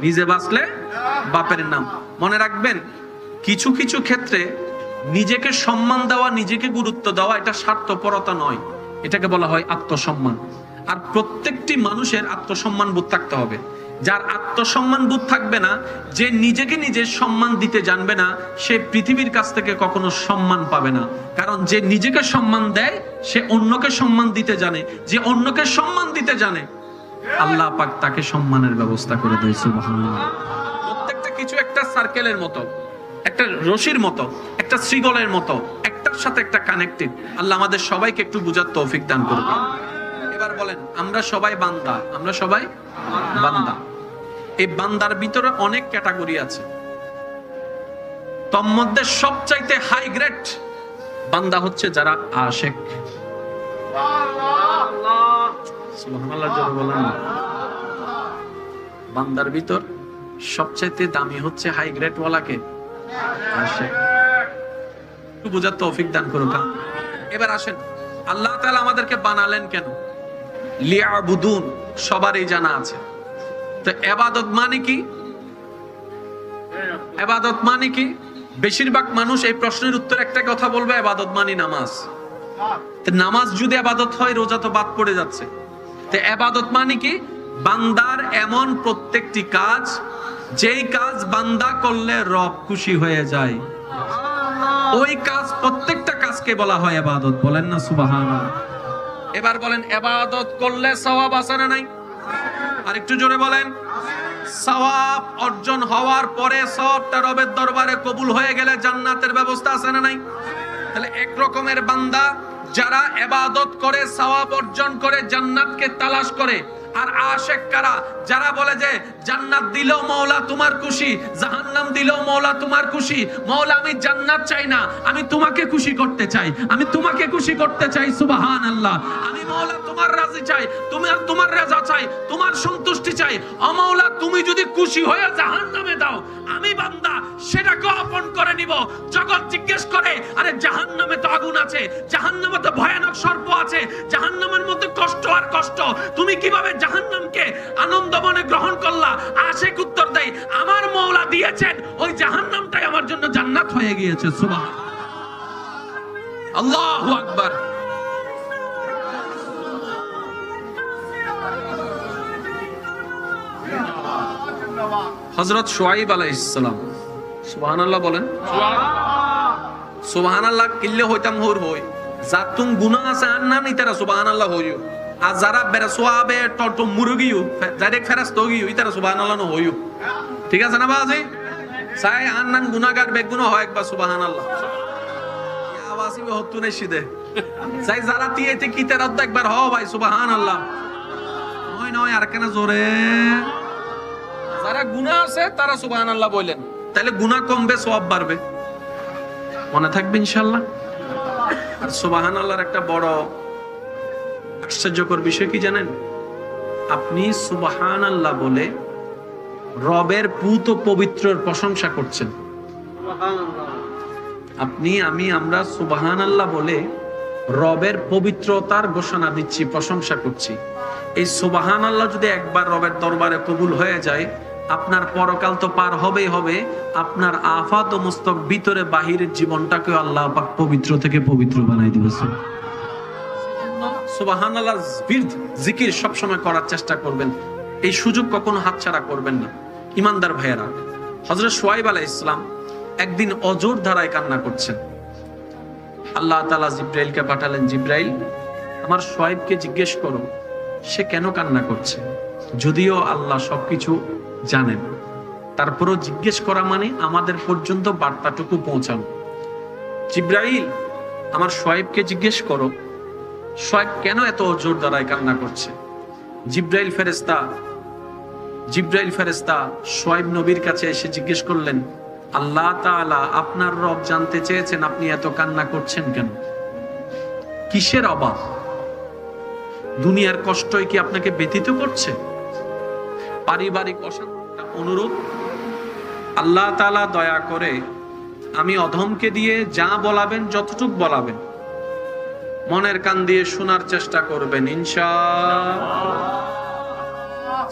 নিজে বাঁচলে বাপের নাম। মনে রাখবেন, কিছু কিছু ক্ষেত্রে নিজেকে সম্মান দেওয়া, নিজেকে গুরুত্ব দেওয়া, এটা স্বার্থপরতা নয়, এটাকে বলা হয় আত্মসম্মান। আর প্রত্যেকটি মানুষের আত্মসম্মান বোধ থাকতে হবে। যার আত্মসম্মান বোধ থাকবে না, যে নিজেকে নিজে সম্মান দিতে জানবে না, সে পৃথিবীর কাছ থেকে কখনো সম্মান পাবে না। কারণ যে নিজেকে সম্মান দেয় সে অন্যকে সম্মান দিতে জানে, যে অন্যকে সম্মান দিতে জানে আল্লাহ পাক তাকে সম্মানের ব্যবস্থা করে দেয়। সুবহানাল্লাহ। প্রত্যেকটা কিছু একটা সার্কেলের মতো, একটা রশির মতো, একটা শ্রীগলের মতো, একটার সাথে একটা কানেক্টেড। আল্লাহ আমাদের সবাইকে একটু বুঝার তৌফিক দান করুন। এবার বলেন, আমরা সবাই বান্দা, আমরা সবাই বান্দা। এই বান্দার ভিতরে অনেক ক্যাটাগরি আছে, তোর মধ্যে সবচাইতে হাই গ্রেড বান্দা হচ্ছে যারা আশিক। সুবহানাল্লাহ জোরে বলেন না। বান্দার ভিতর সবচাইতে দামি হচ্ছে হাই গ্রেড ওয়ালাকে আশিক। একটু বুঝার তৌফিক দান করুক। এবার আসেন, আল্লাহ তাআলা আমাদেরকে বানালেন কেন? লিয়াবুদুন, সবারই জানা আছে। তো ইবাদত মানে কি? ইবাদত মানে কি? বেশিরভাগ মানুষ এই প্রশ্নের উত্তর একটা কথা বলবে, ইবাদত মানে নামাজ। তো নামাজ যদি ইবাদত হয়, রোজা তো বাদ পড়ে যাচ্ছে। তো ইবাদত মানে কি? বান্দার এমন প্রত্যেকটি কাজ, যেই কাজ বান্দা করলে রব খুশি হয়ে যায়, ওই কাজ, প্রত্যেকটা কাজকে বলা হয় ইবাদত। বলেন না সুবহানাল্লাহ। এবার বলেন, ইবাদত করলে সওয়াব আছে না নাই? আরেকটু জোরে বলেন। সওয়াব অর্জন হওয়ার পরে সবটা রবের দরবারে কবুল হয়ে গেলে জান্নাতের ব্যবস্থা আছে না নাই? তাহলে এক রকমের বান্দা যারা ইবাদত করে, সওয়াব অর্জন করে, জান্নাতকে তালাশ করে। আর আশিক কারা? যারা বলে যে জান্নাত দিলেও মওলা তোমার খুশি, জাহান্নাম দিলেও মওলা তোমার খুশি। মওলা আমি জান্নাত চাই না, আমি তোমাকে খুশি করতে চাই, আমি তোমাকে খুশি করতে চাই। সুবহানাল্লাহ। আমি মওলা তোমার রাজি চাই, তোমার রাজা চাই, তোমার সন্তুষ্টি চাই। ও মওলা, তুমি যদি খুশি হয়ে জাহান্নামে দাও, আমি বান্দা সেটাকে আপন করে নিব। জগৎ জিজ্ঞেস করে, আরে জাহান্নামে তো আগুন আছে, জাহান্নামে তো ভয়ানক সর্প আছে, জাহান্নামের মধ্যে কষ্ট আর কষ্ট, তুমি কিভাবে জাহান্নামকে আনন্দ মনে গ্রহণ করলা? আশিক উত্তর দেয়, আমার মওলা দিয়েছেন, ওই জাহান্নামটাই আমার জন্য জান্নাত হয়ে গিয়েছে। সুবহানাল্লাহ, আল্লাহু আকবার। হযরত শুআয়ব আলাইহিস সালাম, সুবহানাল্লাহ বলেন। সুবহানাল্লাহ কিল্লে হইতাম হর হই, যাতুম গুনাহ আছে আর না নিতারা সুবহানাল্লাহ হইও। আর যারা বেরা সোয়াবে টটো মুরগিও ডাইরেক্ট ফেরেশতা হইও, ইতারা সুবহানাল্লাহ ন হইও। ঠিক আছে না বাজি? চাই আন্নান গুনাহগার বেগুনাহ হয় একবার সুবহানাল্লাহ। আওয়াজই হতো না সিদে। চাই যারা তিয়েতে কি তেরা একবার হ ভাই সুবহানাল্লাহ। নয় নয় আর কেন জোরে। যারা গুনাহ আছে তারা সুবহানাল্লাহ বলেন, তাহলে গুনাহ কমবে, সওয়াব বাড়বে। মনে থাকবে ইনশাআল্লাহ। আর সুবহানাল্লাহর একটা বড় আশ্চর্যকর বিষয় কি জানেন? আপনি সুবহানাল্লাহ বলে রবের পুত পবিত্রর প্রশংসা করছেন। আপনি, আমি, আমরা সুবহানাল্লাহ বলে রবের পবিত্রতার ঘোষণা দিচ্ছি, প্রশংসা করছি। এই সুবহানাল্লাহ যদি একবার রবের দরবারে কবুল হয়ে যায়, আপনার পরকাল তো পার হবেই হবে, আপনার আফাত ও মস্তক ভিতরে বাহিরের জীবনটাকে আল্লাহ পাক পবিত্র থেকে পবিত্র বানাই দিবে। সুবহানাল্লাহ জিকির সব সময় করার চেষ্টা করবেন, এই সুযোগ কখনো হাতছাড়া করবেন না। ইমানদার ভাইয়েরা, হযরত শুআয়ব আলাইহিস সালাম একদিন অজর ধারায় কান্না করছেন। আল্লাহ তাআলা জিবরাইলকে পাঠালেন, জিবরাইল, আমার শুআয়বকে জিজ্ঞেস করো সে কেন কান্না করছে। যদিও আল্লাহ সবকিছু জানেন, তারপরও জিজ্ঞেস করা মানে আমাদের পর্যন্ত বার্তাটুকু পৌঁছানো। জিবরাইল, আমার শুআয়বকে জিজ্ঞেস করো শুআয়ব কেন এত জোর দ্বারায় কান্না করছে। জিবরাইল ফেরেশতা শুআয়ব নবীর কাছে এসে জিজ্ঞেস করলেন, আল্লাহ তাআলা আপনার রব জানতে চেয়েছেন আপনি এত কান্না করছেন কেন, কিসের অভাব? দুনিয়ার কষ্টই কি আপনাকে ব্যথিত করছে? পারিবারিক অশান্তি, অনুরোধ? আল্লাহ তাআলা দয়া করে আমি অধমকে দিয়ে যা বলাবেন যতটুক বলাবেন মনের কান দিয়ে শোনার চেষ্টা করবেন ইনশাআল্লাহ।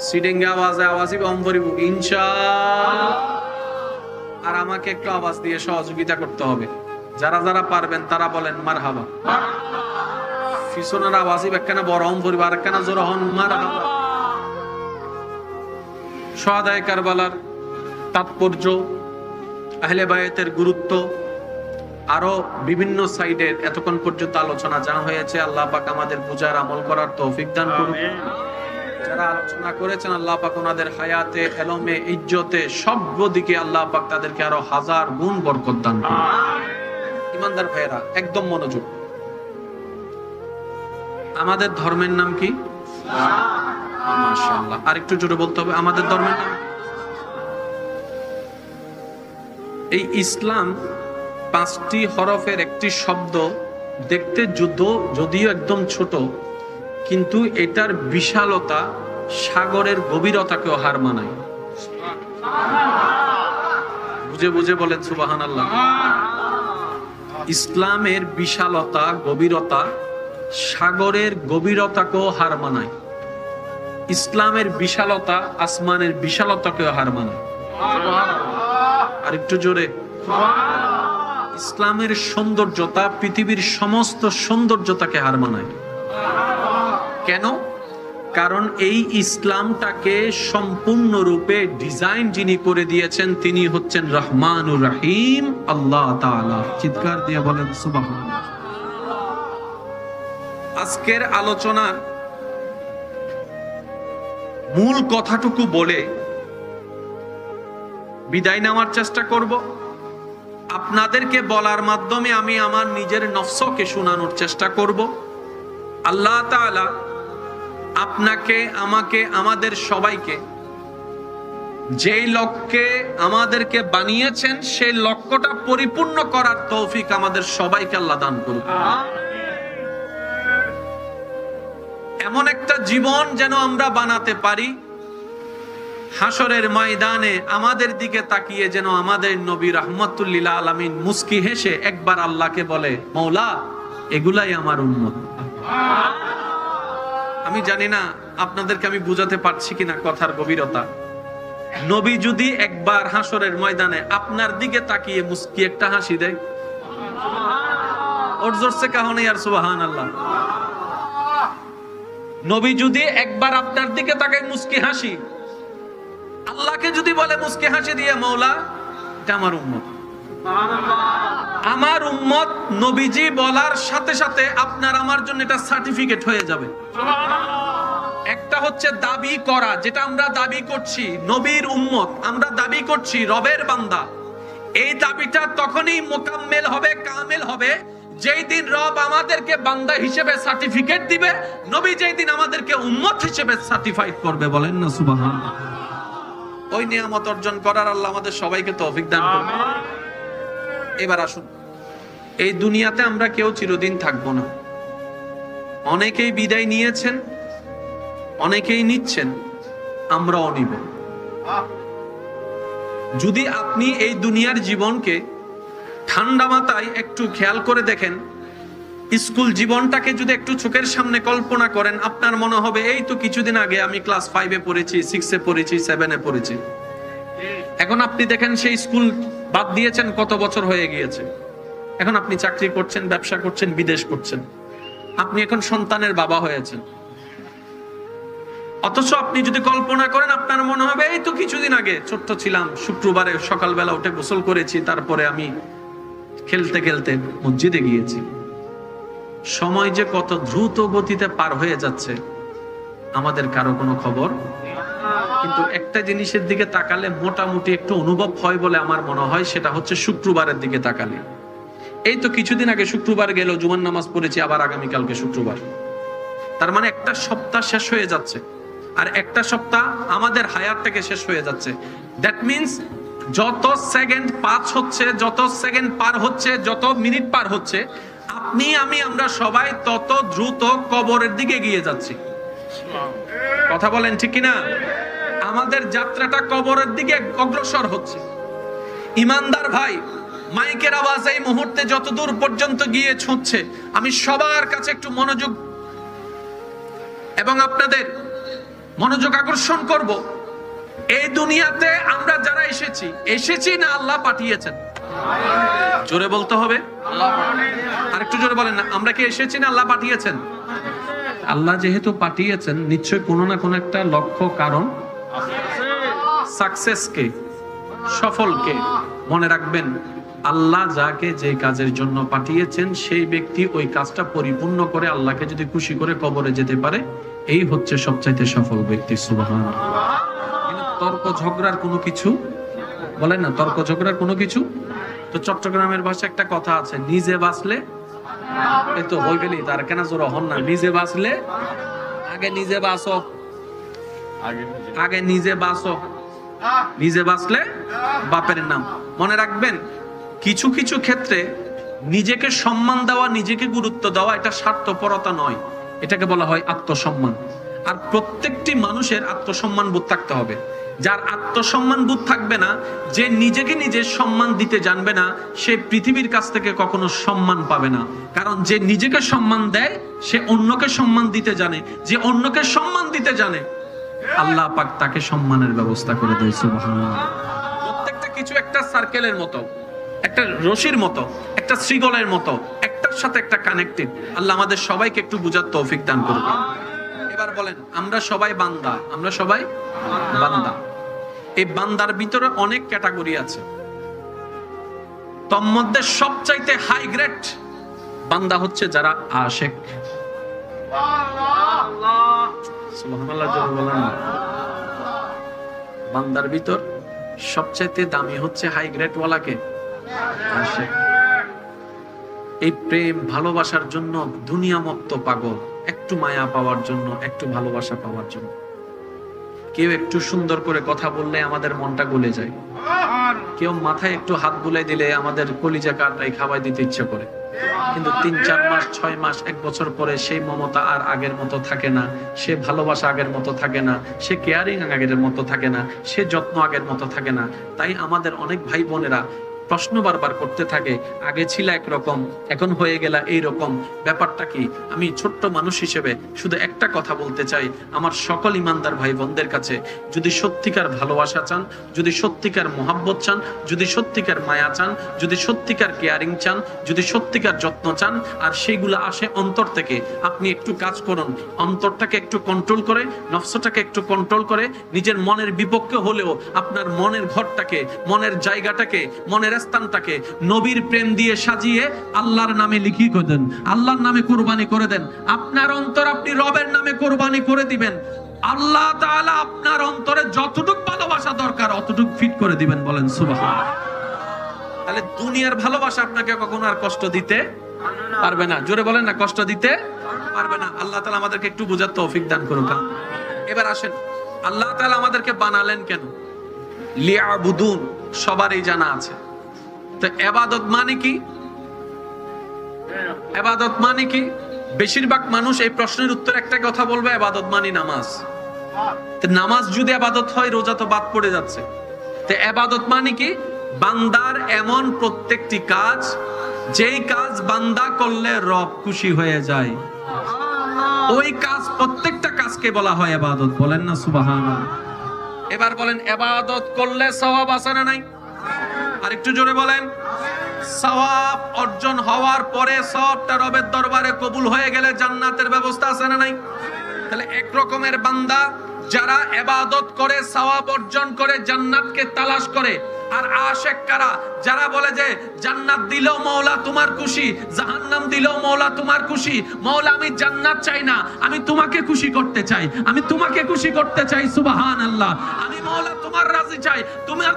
সিডিং আওয়াজই অম্বরিব ইনশাআল্লাহ। আর আমাকে একটু আওয়াজ দিয়ে সহযোগিতা করতে হবে। যারা যারা পারবেন তারা বলেন মারহাবা। পিছনের আওয়াজই একখানা বড় অম্বরিব আর একখানা জোর হন মারহাবা। শুহাদায়ে কারবালার তাৎপর্য, আহলে বায়াতের গুরুত্ব, আরো বিভিন্ন সাইডের এতক্ষণ পর্যন্ত আলোচনা যা হয়েছে, আল্লাহ পাক আমাদের বুঝার আমল করার তৌফিক দান করুন। যারা আলোচনা করেছেন আল্লাহ পাক ওনাদের হায়াতে, এলমে, ইজ্জতে সব দিকে আল্লাহ পাক তাদেরকে আরো হাজার গুণ বরকত দান করুন। ইমানদার ভাইয়েরা একদম মনোযোগ। আমাদের ধর্মের নাম কি? মাশাআল্লাহ। আর একটু জোরে বলতে হবে, আমাদের ধর্মের নাম। এই ইসলাম 5টি হরফের একটি শব্দ, দেখতে যদিও একদম ছোট, কিন্তু এটার বিশালতা সাগরের গভীরতাকেও হার মানায়। বুঝে বুঝে বলেন সুবহানাল্লাহ। ইসলামের বিশালতা, গভীরতা সাগরের গভীরতাকেও হার মানায়। ইসলামের বিশালতা আসমানের বিশালতাকেও হার মানায়। আর একটু জোরে। ইসলামের সৌন্দর্যতা পৃথিবীর সমস্ত সৌন্দর্যতাকে হার মানায়। কেন? কারণ এই ইসলামটাকে সম্পূর্ণরূপে ডিজাইন যিনি করে দিয়েছেন তিনি হচ্ছেন রহমানুর রহিম আল্লাহ তাআলা। চিৎকার দিয়ে বলেন সুবহানাল্লাহ। আজকের আলোচনার মূল কথাটুকু বলে বিদায় নেওয়ার চেষ্টা করব। আপনাদেরকে বলার মাধ্যমে আমি আমার নিজের নফসকে শোনানোর চেষ্টা করব। আল্লাহ তাআলা আপনাকে, আমাকে, আমাদের সবাইকে যেই লক্ষ্যে আমাদেরকে বানিয়েছেন সেই লক্ষ্যটা পরিপূর্ণ করার তৌফিক আমাদের সবাইকে আল্লাহ দান করুন। এমন একটা জীবন যেন আমরা বানাতে পারি, হাসরের ময়দানে আমাদের দিকে তাকিয়ে যেন আমাদের নবী রাহমাতুল লিল আলামিন মুস্কি হেসে একবার আল্লাহকে বলে, মওলা এগুলাই আমার উম্মত। আমি জানি না আপনাদেরকে আমি বুঝাতে পারছি কিনা কথার গভীরতা। নবী যদি একবার হাসরের ময়দানে আপনার দিকে তাকিয়ে মুস্কি একটা হাসি দেয়, ওর জোরসে কাহনে ইয়ার সুবহানাল্লাহ। নবী যদি একবার আপনার দিকে তাকায় মুস্কি হাসি, আল্লাহকে যদি বলে মুস্কি হাসি দিয়ে, মওলা এটা আমার উম্মত। আমার উম্মত নবীজি বলার সাথে সাথে আপনার আমার জন্য এটা সার্টিফিকেট হয়ে যাবে। একটা হচ্ছে দাবি করা, যেটা আমরা দাবি করছি নবীর উম্মত, আমরা দাবি করছি রবের বান্দা। এই দাবিটা তখনই মোকাম্মেল হবে, কামেল হবে যেই দিন রব আমাদেরকে বান্দা হিসেবে সার্টিফিকেট দিবে, নবী যেই দিন আমাদেরকে উম্মত হিসেবে সার্টিফাইড করবে। বলেন না সুবহানাল্লাহ। ওই নিয়ামত অর্জন করার আল্লাহ আমাদের সবাইকে তৌফিক দান করুন। এবার আসুন, এই দুনিয়াতে আমরা কেউ চিরদিন থাকবো না। অনেকেই বিদায় নিয়েছেন, অনেকেই নিচ্ছেন, আমরাও নিব। যদি আপনি এই দুনিয়ার জীবনকে ঠান্ডা মাথায় একটু খেয়াল করে দেখেন, স্কুল জীবনটাকে যদি একটু চোখের সামনে কল্পনা করেন, আপনার মনে হবে এই তো কিছুদিন আগে আমি ক্লাস 5-এ পড়েছি, 6-এ পড়েছি, 7-এ পড়েছি। এখন আপনি দেখেন সেই স্কুল বাদ দিয়েছেন, কত বছর হয়ে গিয়েছে। এখন আপনি চাকরি করছেন, ব্যবসা করছেন, বিদেশ করছেন, আপনি এখন সন্তানের বাবা হয়েছেন। অথচ আপনি যদি কল্পনা করেন, আপনার মনে হবে এই তো কিছুদিন আগে ছোট্ট ছিলাম, শুক্রবারে সকালবেলা উঠে গোসল করেছি, তারপরে আমি খেলতে খেলতে মসজিদে গিয়েছি। সময় যে কত দ্রুত গতিতে পার হয়ে যাচ্ছে আমাদের কারো কোনো খবর। কিন্তু একটা জিনিসের দিকে তাকালে মোটামুটি একটু অনুভব হয় বলে আমার মনে হয়, সেটা হচ্ছে শুক্রবারের দিকে তাকালে। এই তো কিছুদিন আগে শুক্রবার গেল, জুমার নামাজ পড়েছি, আবার আগামীকালকে শুক্রবার। তার মানে একটা সপ্তাহ শেষ হয়ে যাচ্ছে, আর একটা সপ্তাহ আমাদের হায়াত থেকে শেষ হয়ে যাচ্ছে। দ্যাট মিন্স যত সেকেন্ড পাস হচ্ছে, যত সেকেন্ড পার হচ্ছে, যত মিনিট পার হচ্ছে, আপনি আমি আমরা সবাই তত দ্রুত কবরের দিকে এগিয়ে যাচ্ছি। কথা বলেন ঠিক কিনা? আমাদের যাত্রাটা কবরের দিকে অগ্রসর হচ্ছে। ইমানদার ভাই, মাইকের আওয়াজ এই মুহূর্তে যত দূর পর্যন্ত গিয়ে ছুঁচ্ছে, আমি সবার কাছে একটু মনোযোগ এবং আপনাদের মনোযোগ আকর্ষণ করব। এই দুনিয়াতে আমরা যারা এসেছি না আল্লাহ পাঠিয়েছেন? জোরে বলতে হবে, আর একটু জোরে বলেন না, আমরা কি এসেছি না আল্লাহ পাঠিয়েছেন? আল্লাহ যেহেতু পাঠিয়েছেন, নিশ্চয় কোনো না কোনো একটা লক্ষ্য, কারণ সাকসেসকে, সফলকে মনে রাখবেন, আল্লাহ যাকে যে কাজের জন্য পাঠিয়েছেন সেই ব্যক্তি ওই কাজটা পরিপূর্ণ করে আল্লাহকে যদি খুশি করে কবরে যেতে পারে, এই হচ্ছে সবচাইতে সফল ব্যক্তি। সুবহানাল্লাহ। তর্ক ঝগড়ার কোনো কিছু বলেন না, তর্ক ঝগড়ার কোনো কিছু। তো চট্টগ্রামের ভাষায় একটা কথা আছে, নিজে বাঁচলে এই তো হয়ে গেলি তার কেন জোর হন না, নিজে বাঁচলে আগে নিজে বাঁচো, আগে নিজে বাঁচো, নিজে বাঁচলে বাপের নাম। মনে রাখবেন, কিছু কিছু ক্ষেত্রে নিজেকে সম্মান দেওয়া, নিজেকে গুরুত্ব দেওয়া, এটা স্বার্থপরতা নয়, এটাকে বলা হয় আত্মসম্মান। আর প্রত্যেকটি মানুষের আত্মসম্মান বোধ থাকতে হবে। যার আত্মসম্মান বোধ থাকবে না, যে নিজেকে নিজে সম্মান দিতে জানবে না, সে পৃথিবীর কাছ থেকে কখনো সম্মান পাবে না। কারণ যে নিজেকে সম্মান দেয় সে অন্যকে সম্মান দিতে জানে, যে অন্যকে সম্মান দিতে জানে আল্লাহ পাক তাকে সম্মানের ব্যবস্থা করে দেয়। সুবহানাল্লাহ। প্রত্যেকটা কিছু একটা সার্কেলের মতো, একটা রশির মতো, একটা শ্রীগলের মতো, একটার সাথে একটা কানেক্টেড। আল্লাহ আমাদের সবাইকে একটু বুঝার তৌফিক দান করুন। এবার বলেন, আমরা সবাই বান্দা, আমরা সবাই বান্দা। এই বান্দার ভিতরে অনেক ক্যাটাগরি আছে, তোর মধ্যে সবচাইতে হাই গ্রেড বান্দা হচ্ছে যারা আশিক। সুবহানাল্লাহ জোরে বলেন না। বান্দার ভিতর সবচাইতে দামি হচ্ছে হাই গ্রেড ওয়ালাকে আশিক। এই প্রেম ভালোবাসার জন্য দুনিয়া মত্ত পাগল, একটু মায়া পাওয়ার জন্য, একটু ভালোবাসা পাওয়ার জন্য। কেউ একটু সুন্দর করে কথা বললে আমাদের মনটা গলে যায়, কেউ মাথায় একটু হাত বুলাই দিলে আমাদের কলিজা কাটাই খাওয়াই দিতে ইচ্ছে করে। কিন্তু 3-4 মাস 6 মাস 1 বছর পরে সেই মমতা আর আগের মতো থাকে না, সে ভালোবাসা আগের মতো থাকে না, সে কেয়ারিং আগের মতো থাকে না, সে যত্ন আগের মতো থাকে না। তাই আমাদের অনেক ভাই বোনেরা প্রশ্ন বারবার করতে থাকে, আগে ছিল একরকম, এখন হয়ে গেল এইরকম, ব্যাপারটা কি? আমি ছোট্ট মানুষ হিসেবে শুধু একটা কথা বলতে চাই আমার সকল ইমানদার ভাই বোনদের কাছে, যদি সত্যিকার ভালোবাসা চান, যদি সত্যিকার মোহাব্বত চান, যদি সত্যিকার মায়া চান, যদি সত্যিকার কেয়ারিং চান, যদি সত্যিকার যত্ন চান, আর সেইগুলো আসে অন্তর থেকে, আপনি একটু কাজ করুন, অন্তরটাকে একটু কন্ট্রোল করে, নফসটাকে একটু কন্ট্রোল করে, নিজের মনের বিপক্ষে হলেও আপনার মনের ঘরটাকে, মনের জায়গাটাকে, মনের স্থানটাকে নবীর প্রেম দিয়ে সাজিয়ে আল্লাহর নামে লিখি করে দেন, আল্লাহর নামে কুরবানি করে দেন। আপনার অন্তর আপনি রবের নামে কুরবানি করে দিবেন, আল্লাহ তাআলা আপনার অন্তরে যতটুকু ভালোবাসা দরকার অতটুকু ফিট করে দিবেন। বলেন সুবহানাল্লাহ। তাহলে দুনিয়ার ভালোবাসা আপনাকে কখনো আর কষ্ট দিতে পারবে না। জোরে বলেন না, কষ্ট দিতে পারবে না। আল্লাহ তাআলা আমাদেরকে একটু বুঝার তৌফিক দান করুক। এবার আসেন, আল্লাহ তাআলা আমাদেরকে বানালেন কেন? লিয়াবুদুন, সবারই জানা আছে। তো ইবাদত মানে কি? ইবাদত মানে কি? বেশিরভাগ মানুষ এই প্রশ্নের উত্তর একটা কথা বলবে, ইবাদত মানে নামাজ। তো নামাজ যদি ইবাদত হয়, রোজা তো বাদ পড়ে যাচ্ছে। তো ইবাদত মানে কি? বান্দার এমন প্রত্যেকটি কাজ, যেই কাজ বান্দা করলে রব খুশি হয়ে যায়, ওই কাজ, প্রত্যেকটা কাজকে বলা হয় ইবাদত। বলেন না সুবহানাল্লাহ। এবার বলেন, ইবাদত করলে সওয়াব আছে না নাই? আরেকটু জোরে বলেন। সওয়াব অর্জন হওয়ার পরে সবটা রবের দরবারে কবুল হয়ে গেলে জান্নাতের ব্যবস্থা আছে না নাই? তাহলে এক রকমের বান্দা যারা ইবাদত করে, সওয়াব অর্জন করে, জান্নাতকে তালাশ করে। আর আশিক কারা? যারা বলে যে জান্নাত দিলেও মওলা তোমার খুশি, জাহান্নাম দিলেও মওলা তোমার খুশি। মওলা আমি জান্নাত চাই না, আমি তোমাকে খুশি করতে চাই, আমি তোমাকে খুশি করতে চাই। সুবহানাল্লাহ। আমি মওলা তোমার রাজি চাই,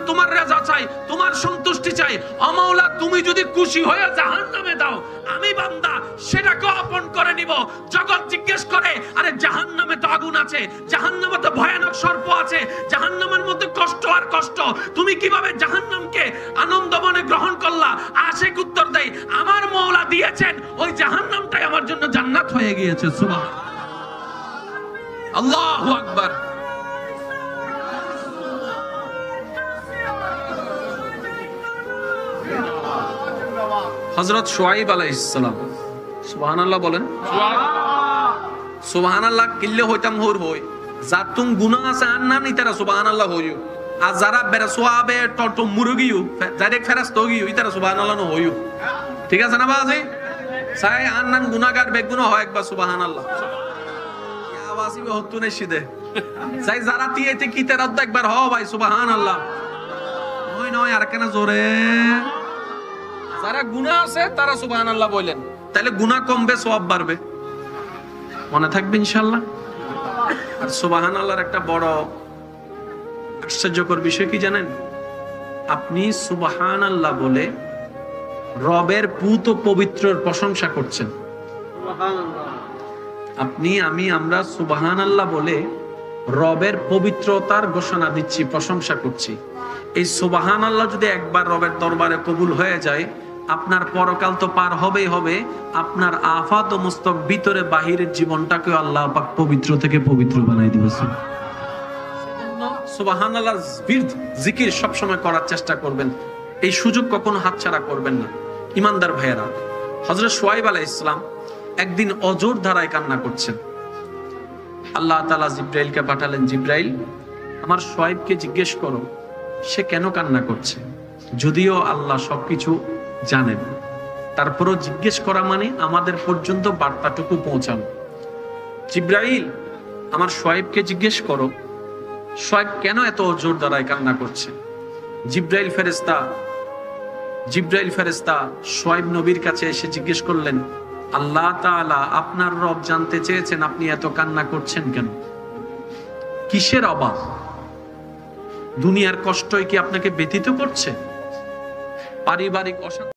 তোমার রাজা চাই, তোমার সন্তুষ্টি চাই। ও মওলা, তুমি যদি খুশি হয়ে জাহান্নামে দাও, আমি বান্দা সেটাকে আপন করে নিব। জগৎ জিজ্ঞেস করে, আরে জাহান্নামে তো আগুন আছে, জাহান্নামে তো ভয়ানক সর্প আছে, জাহান্নামের মধ্যে কষ্ট আর কষ্ট, তুমি কিভাবে জাহান্নামকে আনন্দ মনে গ্রহণ করলা? আশিক উত্তর দেয়, আমার মওলা দিয়েছেন, ওই জাহান্নামটাই আমার জন্য জান্নাত হয়ে গিয়েছে। সুবহানাল্লাহ, আল্লাহু আকবার। হযরত শুআয়ব আলাইহিস সালাম, সুবহানাল্লাহ বলেন। সুবহানাল্লাহ কিল্লে হইতাম হর হই, জাতুম গুনাহ আছে আর না নি তারা সুবহানাল্লাহ হইও, আর যারা বেরা সোয়াবে টটো মুরগিও ডাইরেক্ট ফেরেশতা হইও ইতারা সুবহানাল্লাহ ন হইও। ঠিক আছে না বাজি? সাই আন্নান গুনাহগার বেগুনা হয় একবার সুবহানাল্লাহ। ইয়া আওয়াজি বে হতুনে সিদে সাই যারা তিয়েতে কি তেরাদ একবার হ ভাই সুবহানাল্লাহ। নয় নয় আর কেন জোরে যারা গুনাহ আছে তারা সুবহানাল্লাহ বলেন, তাহলে গুনাহ কমবে, সওয়াব বাড়বে। মনে থাকবে ইনশাআল্লাহ। আর সুবহানাল্লাহর একটা বড় আশ্চর্যকর বিষয় কি জানেন? আপনি সুবহানাল্লাহ বলে রবের পুত পবিত্রর প্রশংসা করছেন। আপনি, আমি, আমরা সুবহানাল্লাহ বলে রবের পবিত্রতার ঘোষণা দিচ্ছি, প্রশংসা করছি। এই সুবহানাল্লাহ যদি একবার রবের দরবারে কবুল হয়ে যায়, আপনার পরকাল তো পার হবেই হবে, আপনার আফাত ও মুস্তক ভিতরে বাহিরের জীবনটাকে আল্লাহ পাক পবিত্র থেকে পবিত্র বানাই দিবে। সুবহানাল্লাহর জিকির সবসময় করার চেষ্টা করবেন, এই সুযোগ কখনো হাতছাড়া করবেন না। ইমানদার ভাইয়েরা, হযরত শুআয়ব আলাইহিস সালাম একদিন অজর ধারায় কান্না করছেন। আল্লাহ তাআলা জিব্রাইলকে পাঠালেন, জিব্রাইল, আমার শুআয়বকে জিজ্ঞেস করো সে কেন কান্না করছে। যদিও আল্লাহ সবকিছু জানেন, তারপরও জিজ্ঞেস করা মানে আমাদের পর্যন্ত বার্তাটুকু পৌঁছানো। জিব্রাইল, আমার শুআয়বকে জিজ্ঞেস করো শুআয়ব কেন এত অজর ধারায় কান্না করছে। জিব্রাইল ফেরেশতা শুআয়ব নবীর কাছে এসে জিজ্ঞেস করলেন, আল্লাহ তাআলা আপনার রব জানতে চেয়েছেন আপনি এত কান্না করছেন কেন, কিসের অভাব, দুনিয়ার কষ্টই কি আপনাকে ব্যথিত করছে, পারিবারিক অশান্তি